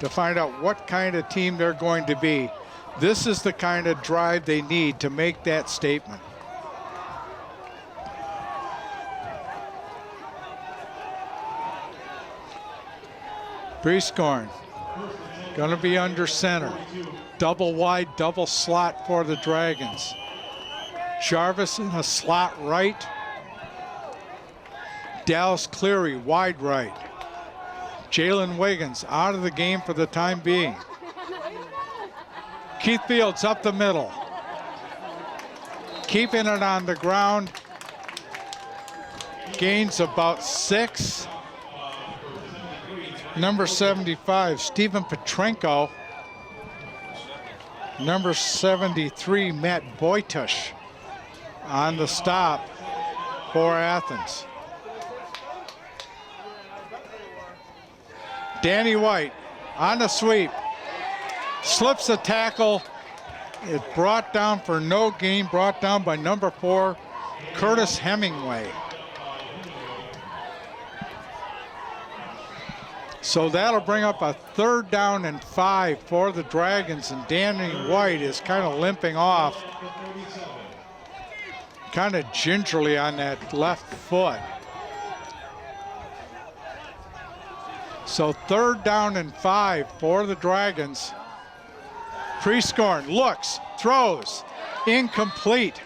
Speaker 2: to find out what kind of team they're going to be. This is the kind of drive they need to make that statement. Prescorn going to be under center. Double wide, double slot for the Dragons. Jarvis in a slot right. Dallas Cleary wide right. Jalen Wiggins out of the game for the time being. Keith Fields up the middle. Keeping it on the ground. Gains about 6. Number 75, Stephen Petrenko. Number 73, Matt Boytush on the stop for Athens. Danny White on the sweep. Slips a tackle. It's brought down for no gain, brought down by number 4, Curtis Hemingway. So that'll bring up a 3rd down and 5 for the Dragons, and Danny White is kind of limping off, kind of gingerly on that left foot. So 3rd down and 5 for the Dragons. Prescorn looks, throws, incomplete.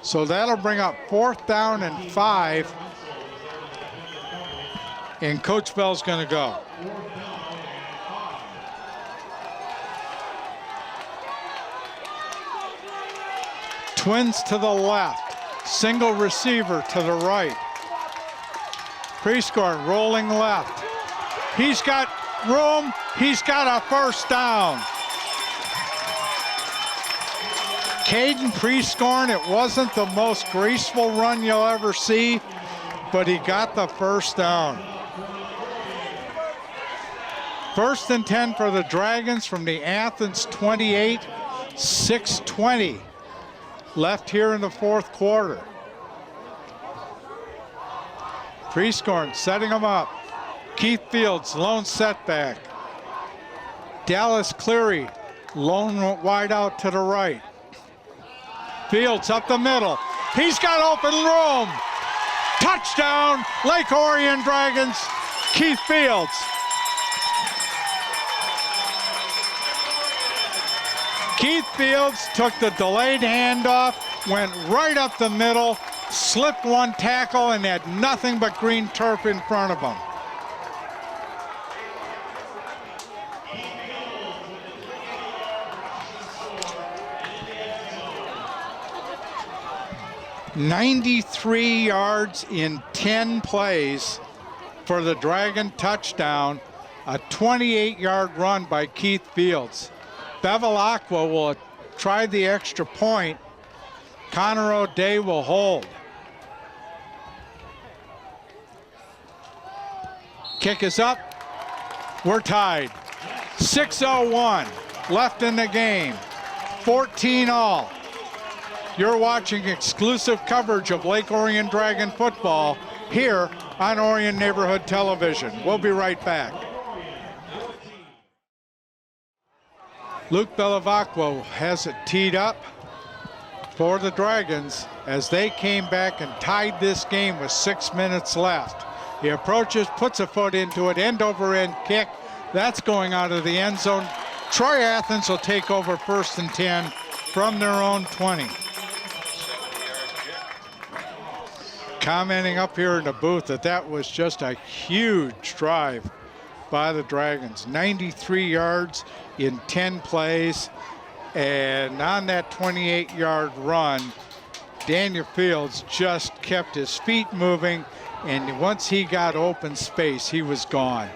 Speaker 2: So that'll bring up 4th down and 5. And Coach Bell's going to go. Twins to the left. Single receiver to the right. Prescorn rolling left. He's got room. He's got a 1st down. Caden Prescorn, it wasn't the most graceful run you'll ever see, but he got the 1st down. 1st and 10 for the Dragons from the Athens 28, 6:20 left here in the 4th quarter. Prescorn setting him up. Keith Fields, lone setback. Dallas Cleary, lone wide out to the right. Fields up the middle. He's got open room. Touchdown, Lake Orion Dragons, Keith Fields. Keith Fields took the delayed handoff, went right up the middle, slipped one tackle, and had nothing but green turf in front of him. "93 yards in 10 plays for the Dragon touchdown, a 28-yard run by Keith Fields. Bevilacqua will try the extra point. Connor O'Day will hold. Kick is up. We're tied. 6:01 left in the game. 14 all. You're watching exclusive coverage of Lake Orion Dragon football here on Orion Neighborhood Television. We'll be right back. Luke Bevilacqua has it teed up for the Dragons as they came back and tied this game with 6 minutes left. He approaches, puts a foot into it, end over end kick. That's going out of the end zone. Troy Athens will take over 1st and 10 from their own 20. Commenting up here in the booth that was just a huge drive by the Dragons. 93 yards in 10 plays. And on that 28-yard run, Daniel Fields just kept his feet moving, and once he got open space, he was gone.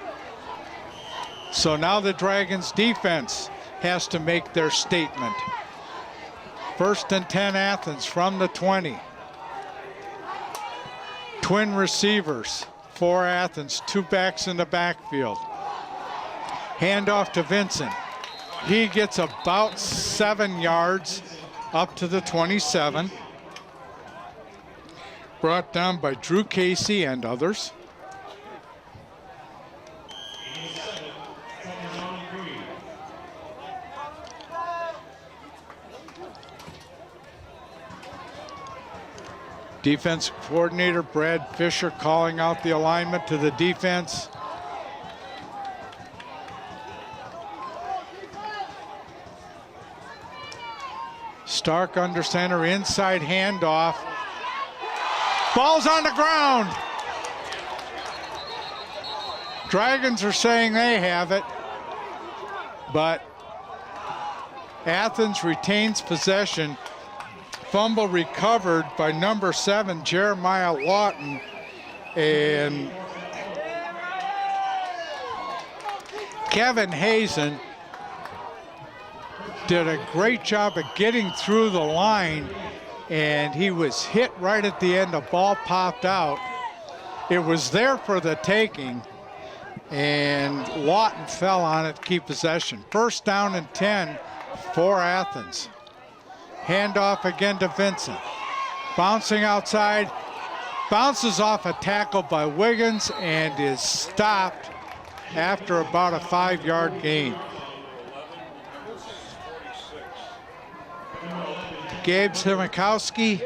Speaker 2: So now the Dragons defense has to make their statement. 1st and 10 Athens from the 20. Twin receivers for Athens, 2 backs in the backfield. Handoff to Vincent. He gets about 7 yards up to the 27. Brought down by Drew Casey and others. Defensive coordinator Brad Fisher calling out the alignment to the defense. Stark under center, inside handoff. Ball's on the ground. Dragons are saying they have it, but Athens retains possession. Fumble recovered by number 7, Jeremiah Lawton, and Kevin Hazen did a great job of getting through the line, and he was hit right at the end. The ball popped out. It was there for the taking, and Lawton fell on it to keep possession. First down and 10 for Athens. Handoff again to Vincent. Bouncing outside, bounces off a tackle by Wiggins and is stopped after about a 5-yard gain. Gabe Simakowski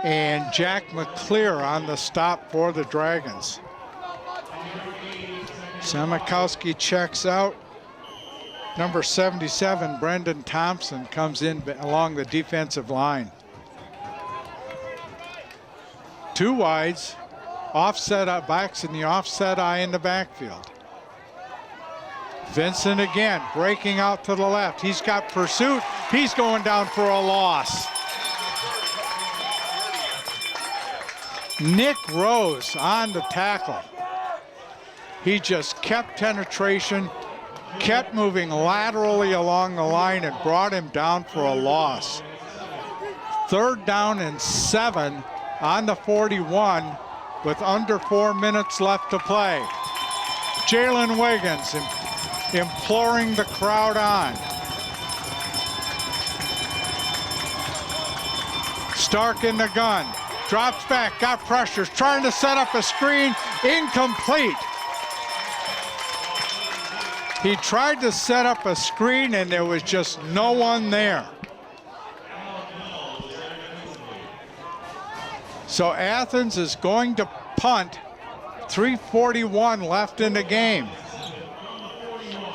Speaker 2: and Jack McClear on the stop for the Dragons. Simakowski checks out. Number 77, Brendan Thompson, comes in along the defensive line. 2 wides, offset backs in the offset eye in the backfield. Vincent again, breaking out to the left. He's got pursuit. He's going down for a loss. Nick Rose on the tackle. He just kept penetration, kept moving laterally along the line and brought him down for a loss. 3rd down and 7 on the 41 with under 4 minutes left to play. Jalen Wiggins imploring the crowd on. Stark in the gun, drops back, got pressures, trying to set up a screen, incomplete. He tried to set up a screen and there was just no one there. So Athens is going to punt. 3:41 left in the game.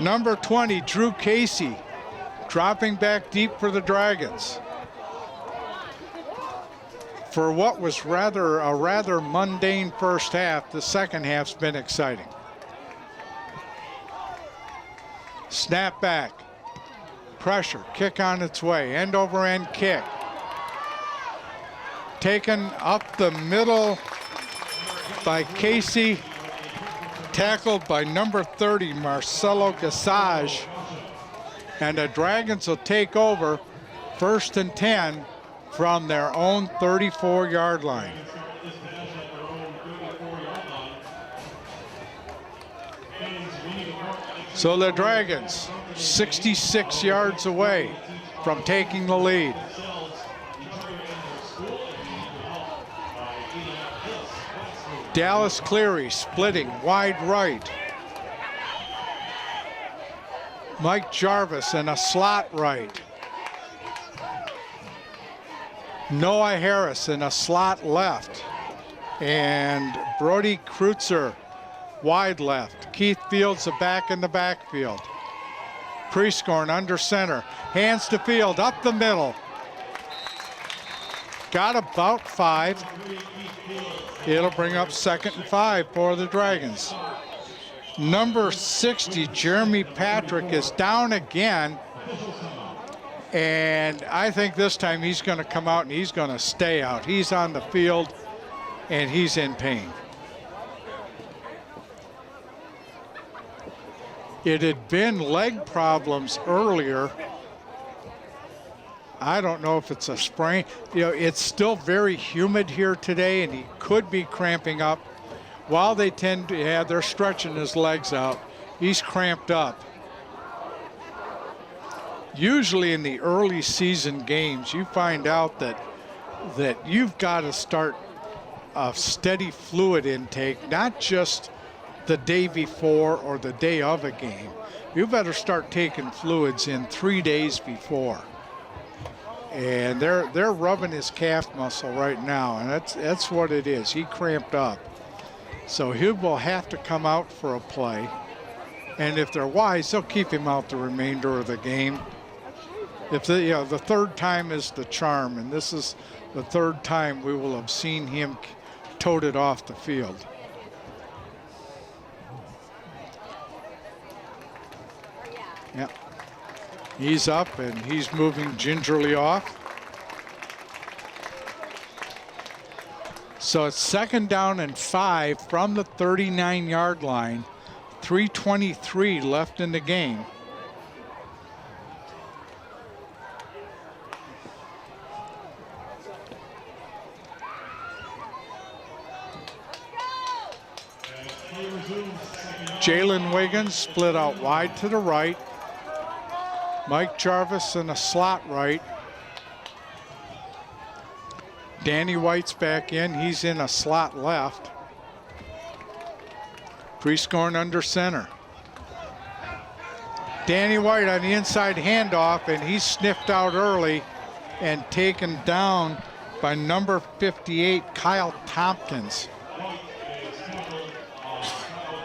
Speaker 2: Number 20, Drew Casey, dropping back deep for the Dragons. For what was a rather mundane first half, the second half's been exciting. Snap back, pressure, kick on its way, end over end kick. Taken up the middle by Casey, tackled by number 30, Marcelo Gasage. And the Dragons will take over 1st and 10 from their own 34-yard line. So the Dragons 66 yards away from taking the lead. Dallas Cleary splitting wide right. Mike Jarvis in a slot right. Noah Harris in a slot left. And Brody Kreutzer wide left. Keith Fields back in the backfield. Prescorn under center. Hands to Field up the middle. Got about 5. It'll bring up 2nd and 5 for the Dragons. Number 60, Jeremy Patrick, is down again. And I think this time he's going to come out and he's going to stay out. He's on the field and he's in pain. It had been leg problems earlier. I don't know if it's a sprain. You know, it's still very humid here today and he could be cramping up. While they tend to, they're stretching his legs out, he's cramped up. Usually in the early season games, you find out that you've got to start a steady fluid intake, not just the day before or the day of a game. You better start taking fluids in 3 days before. And they're rubbing his calf muscle right now, and that's what it is. He cramped up. So he will have to come out for a play. And if they're wise, they'll keep him out the remainder of the game. If the third time is the charm, and this is the third time we will have seen him toted off the field. Yeah. He's up and he's moving gingerly off. So it's 2nd down and 5 from the 39-yard line. 3:23 left in the game. Jalen Wiggins split out wide to the right. Mike Jarvis in a slot right. Danny White's back in. He's in a slot left. Prescorn under center. Danny White on the inside handoff, and he's sniffed out early and taken down by number 58, Kyle Tompkins.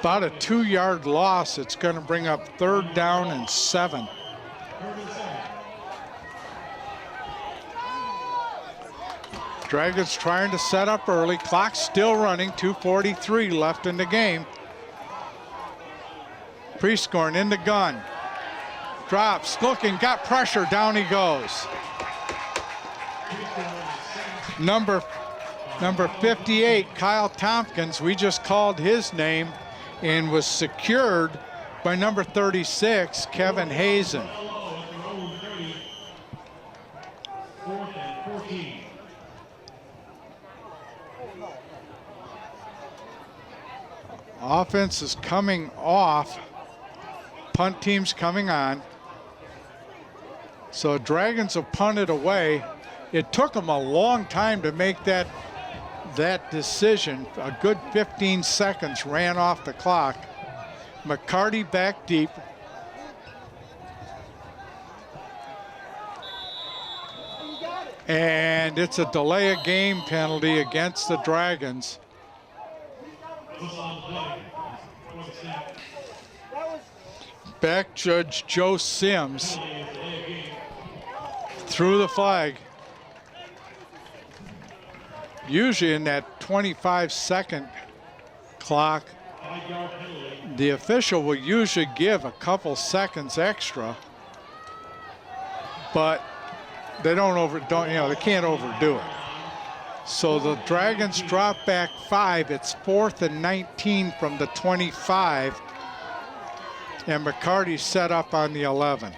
Speaker 2: About a 2-yard loss. It's going to bring up 3rd down and 7. Dragons trying to set up early. Clock still running. 2:43 left in the game. Prescorn in the gun. Drops, looking, got pressure. Down he goes. Number 58, Kyle Tompkins, we just called his name, and was secured by number 36, Kevin Hazen. Offense is coming off. Punt team's coming on. So Dragons have punted away. It took them a long time to make that decision. A good 15 seconds ran off the clock. McCarty back deep. And it's a delay of game penalty against the Dragons. Back judge Joe Sims threw the flag. Usually in that 25-second clock, the official will usually give a couple seconds extra, but they they can't overdo it. So the Dragons drop back 5. It's 4th and 19 from the 25. And McCarty set up on the 11.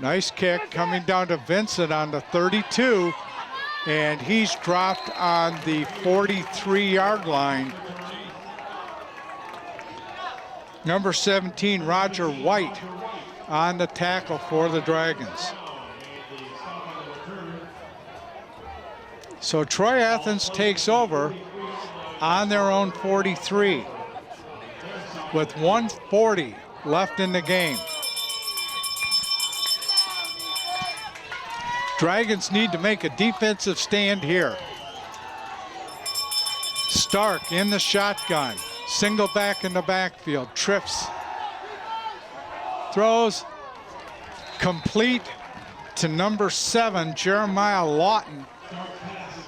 Speaker 2: Nice kick coming down to Vincent on the 32. And he's dropped on the 43-yard line. Number 17, Roger White, on the tackle for the Dragons. So Troy Athens takes over on their own 43 with 1:40 left in the game. Dragons need to make a defensive stand here. Stark in the shotgun, single back in the backfield, trips, throws, complete to number 7, Jeremiah Lawton.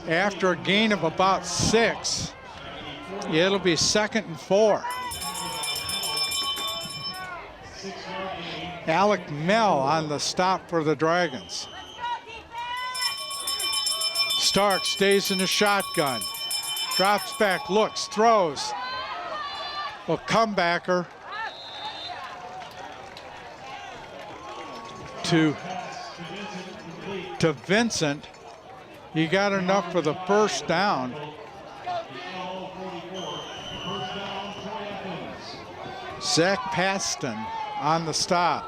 Speaker 2: After a gain of about 6, it'll be 2nd and 4. Alec Mell on the stop for the Dragons. Stark stays in the shotgun, drops back, looks, throws. A comebacker to Vincent. He got enough for the first down. Zach Paston on the stop.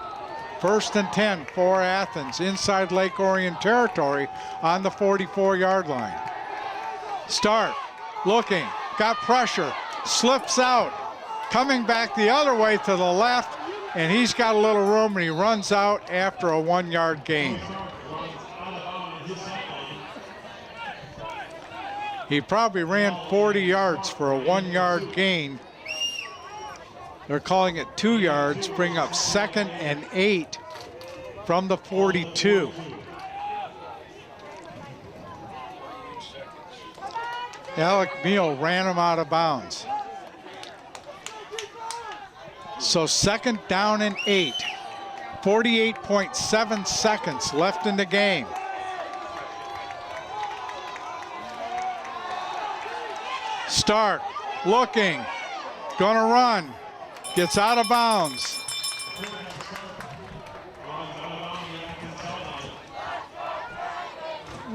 Speaker 2: 1st and 10 for Athens inside Lake Orion territory on the 44-yard line. Stark, looking, got pressure, slips out, coming back the other way to the left, and he's got a little room and he runs out after a 1-yard gain. He probably ran 40 yards for a 1-yard gain. They're calling it 2 yards, bring up 2nd and 8 from the 42. Alec Meal ran him out of bounds. So 2nd down and 8. 48.7 seconds left in the game. Stark looking, gonna run, gets out of bounds.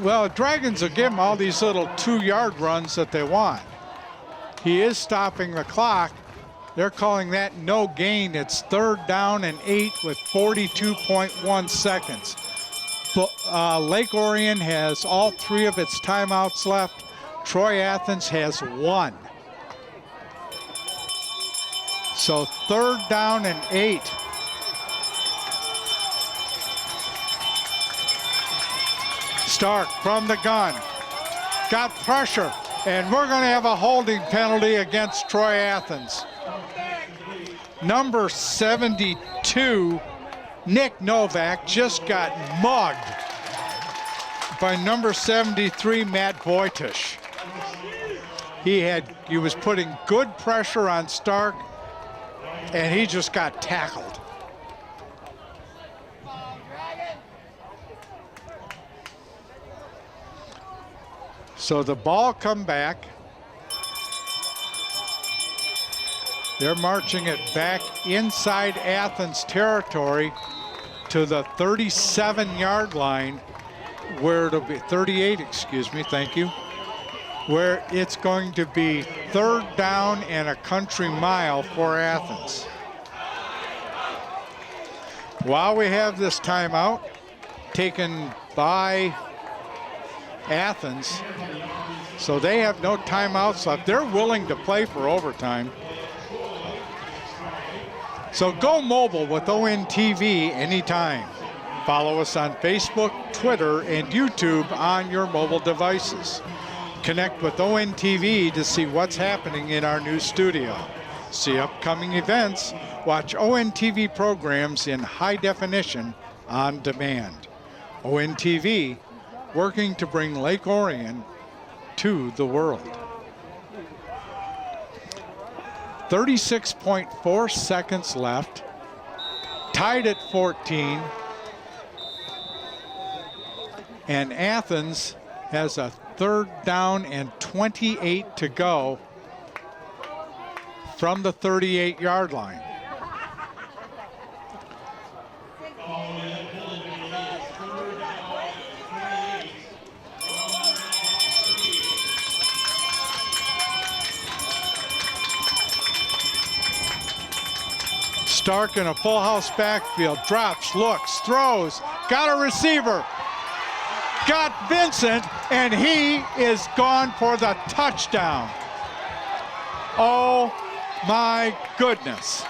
Speaker 2: Well, Dragons will give him all these little 2-yard runs that they want. He is stopping the clock. They're calling that no gain. It's 3rd down and 8 with 42.1 seconds. Lake Orion has all 3 of its timeouts left. Troy Athens has 1. So 3rd down and 8. Stark from the gun, got pressure, and we're going to have a holding penalty against Troy Athens. Number 72, Nick Novak, just got mugged by number 73, Matt Voitish. He was putting good pressure on Stark, and he just got tackled. So the ball come back. They're marching it back inside Athens territory to the 37-yard line, where it'll be 38, excuse me, thank you, where it's going to be 3rd down and a country mile for Athens. While we have this timeout taken by Athens, so they have no timeouts left. They're willing to play for overtime. So go mobile with ONTV anytime. Follow us on Facebook, Twitter, and YouTube on your mobile devices. Connect with ONTV to see what's happening in our new studio. See upcoming events. Watch ONTV programs in high definition on demand. ONTV, working to bring Lake Orion to the world. 36.4 seconds left, tied at 14, and Athens has a 3rd down and 28 to go from the 38-yard line. Stark in a full house backfield, drops, looks, throws, got a receiver, got Vincent, and he is gone for the touchdown. Oh my goodness.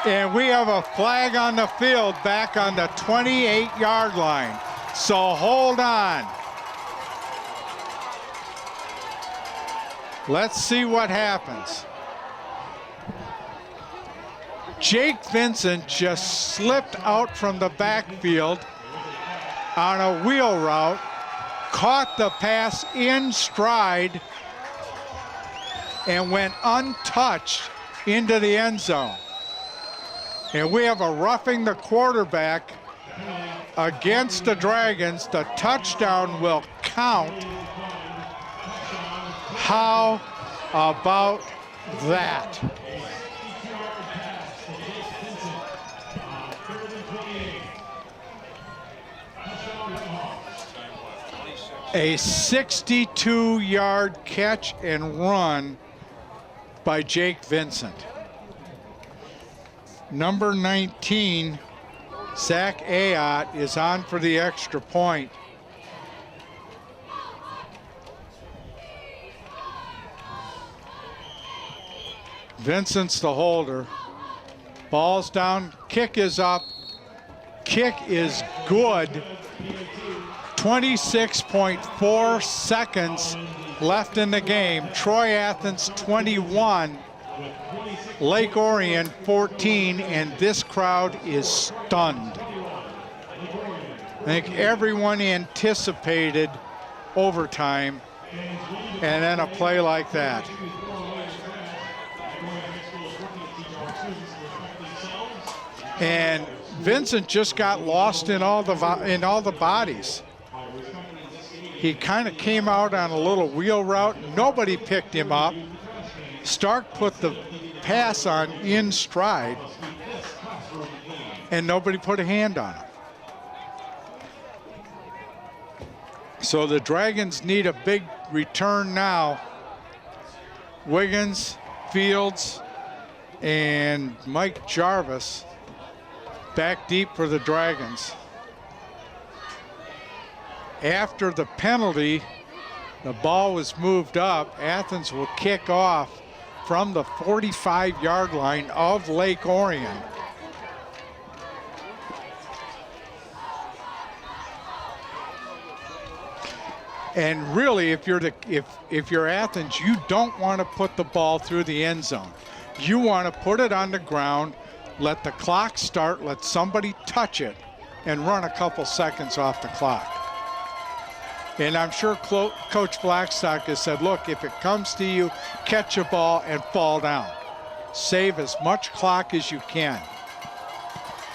Speaker 2: And we have a flag on the field back on the 28-yard line. So hold on. Let's see what happens. Jake Vincent just slipped out from the backfield on a wheel route, caught the pass in stride, and went untouched into the end zone. And we have a roughing the quarterback against the Dragons. The touchdown will count. How about that? A 62-yard catch and run by Jake Vincent. Number 19, Zach Ayotte, is on for the extra point. Vincent's the holder. Ball's down, kick is up. Kick is good. 26.4 seconds left in the game. Troy Athens 21, Lake Orion 14, and this crowd is stunned. I think everyone anticipated overtime and then a play like that. And Vincent just got lost in all the bodies. He kind of came out on a little wheel route. Nobody picked him up. Stark put the pass on in stride, and nobody put a hand on him. So the Dragons need a big return now. Wiggins, Fields, and Mike Jarvis back deep for the Dragons. After the penalty, the ball was moved up. Athens will kick off from the 45-yard line of Lake Orion. And really, if you're Athens, you don't want to put the ball through the end zone. You want to put it on the ground, let the clock start, let somebody touch it, and run a couple seconds off the clock. And I'm sure Coach Blackstock has said, look, if it comes to you, catch a ball and fall down. Save as much clock as you can.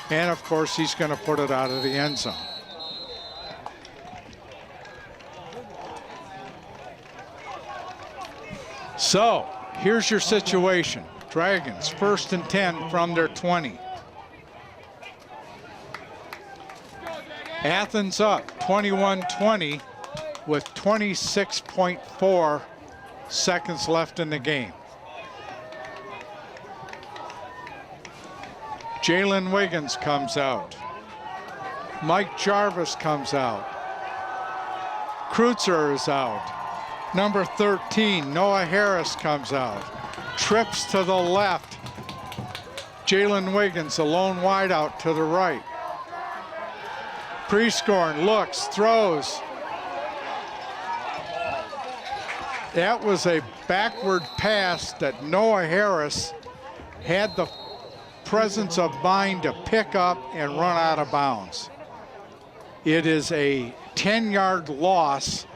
Speaker 2: And of course, he's going to put it out of the end zone. So here's your situation. Dragons, 1st and 10 from their 20. Athens up 21-20 with 26.4 seconds left in the game. Jalen Wiggins comes out. Mike Jarvis comes out. Kreutzer is out. Number 13, Noah Harris comes out. Trips to the left. Jalen Wiggins, a lone wideout to the right. Prescorn looks, throws. That was a backward pass that Noah Harris had the presence of mind to pick up and run out of bounds. It is a 10-yard loss.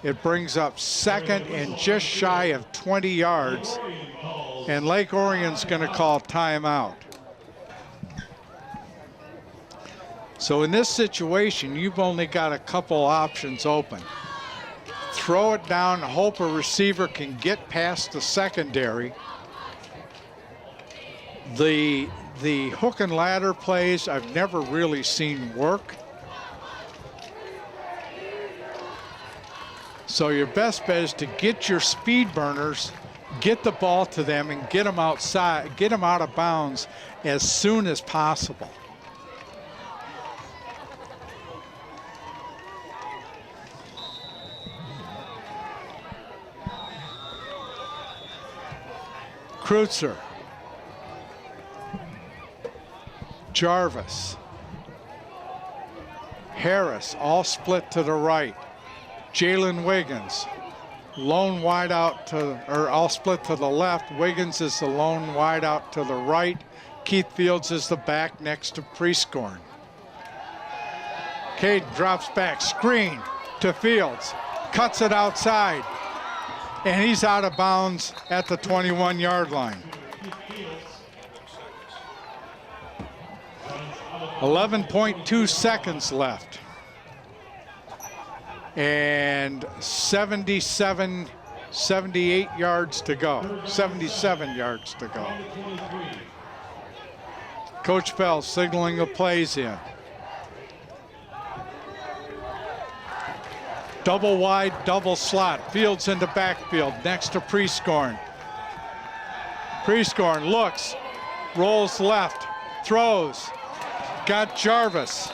Speaker 2: It brings up second and just shy of 20 yards. And Lake Orion's going to call timeout. So in this situation, you've only got a couple options open. Throw it down, hope a receiver can get past the secondary. The hook and ladder plays I've never really seen work. So your best bet is to get your speed burners, get the ball to them, and get them outside, get them out of bounds as soon as possible. Kreutzer, Jarvis, Harris, all split to the right. Jalen Wiggins, lone wide out all split to the left. Wiggins is the lone wide out to the right. Keith Fields is the back next to Prescorn. Caden drops back, screen to Fields, cuts it outside, and he's out of bounds at the 21-yard line. 11.2 seconds left. And 78 yards to go, 77 yards to go. Coach Bell signaling the plays in. Double wide, double slot. Fields in the backfield next to Prescorn. Prescorn looks, rolls left, throws. Got Jarvis.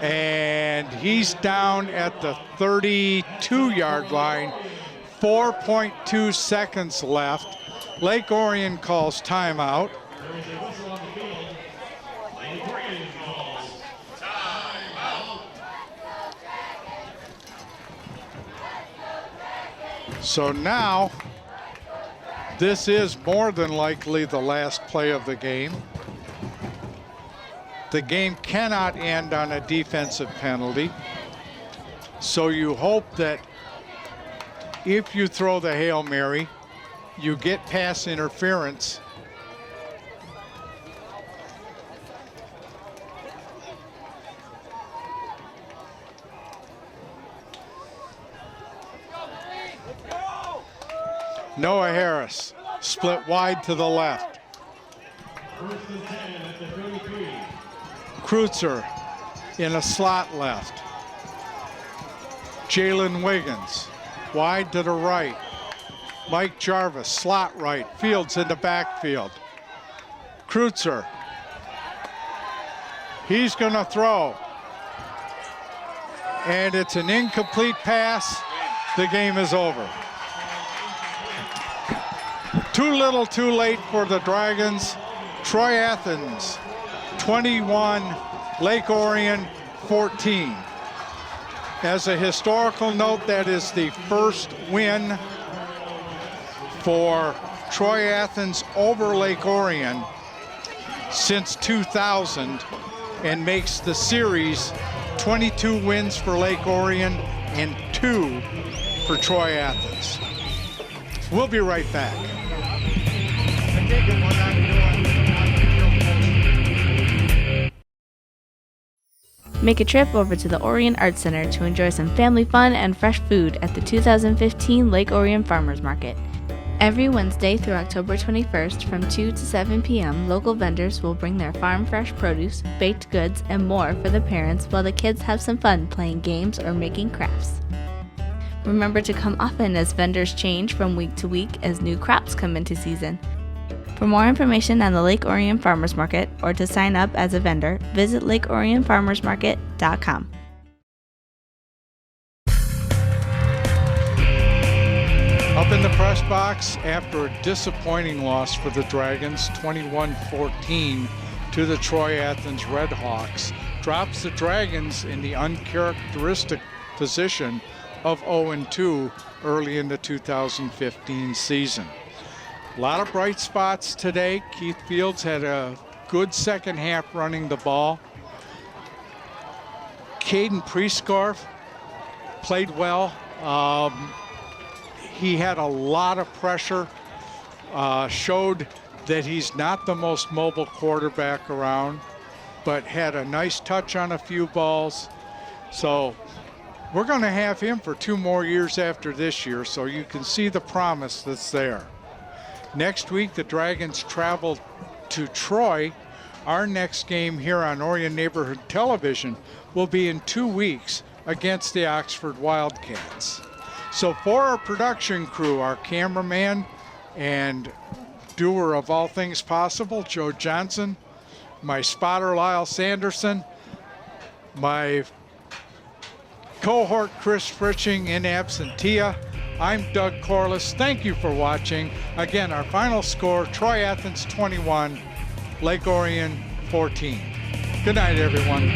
Speaker 2: And he's down at the 32-yard line. 4.2 seconds left. Lake Orion calls timeout.
Speaker 12: There is a whistle on the field. Lake Orion calls timeout.
Speaker 2: So now, this is more than likely the last play of the game. The game cannot end on a defensive penalty. So you hope that if you throw the Hail Mary, you get pass interference. Noah Harris, split wide to the left.
Speaker 12: First and 10 at the 33.
Speaker 2: Kreutzer in a slot left. Jalen Wiggins, wide to the right. Mike Jarvis, slot right. Fields in the backfield. Kreutzer. He's going to throw. And it's an incomplete pass. The game is over. Too little, too late for the Dragons. Troy Athens, 21, Lake Orion, 14. As a historical note, that is the first win for Troy Athens over Lake Orion since 2000 and makes the series 22 wins for Lake Orion and 2 for Troy Athens. We'll be right back.
Speaker 3: Make a trip over to the Orion Arts Center to enjoy some family fun and fresh food at the 2015 Lake Orion Farmers Market. Every Wednesday through October 21st from 2 to 7 p.m., local vendors will bring their farm fresh produce, baked goods, and more for the parents while the kids have some fun playing games or making crafts. Remember to come often as vendors change from week to week as new crops come into season. For more information on the Lake Orion Farmers Market or to sign up as a vendor, visit lakeorionfarmersmarket.com.
Speaker 2: Up in the press box after a disappointing loss for the Dragons, 21-14 to the Troy Athens Redhawks, drops the Dragons in the uncharacteristic position of 0-2 early in the 2015 season. A lot of bright spots today. Keith Fields had a good second half running the ball. Caden Prieskorf played well. He had a lot of pressure, showed that he's not the most mobile quarterback around, but had a nice touch on a few balls. So we're going to have him for 2 more years after this year, so you can see the promise that's there. Next week, the Dragons travel to Troy. Our next game here on Orion Neighborhood Television will be in 2 weeks against the Oxford Wildcats. So for our production crew, our cameraman and doer of all things possible, Joe Johnson, my spotter, Lyle Sanderson, my cohort, Chris Fritching, in absentia, I'm Doug Corliss. Thank you for watching. Again, our final score, Troy Athens 21, Lake Orion 14. Good night, everyone.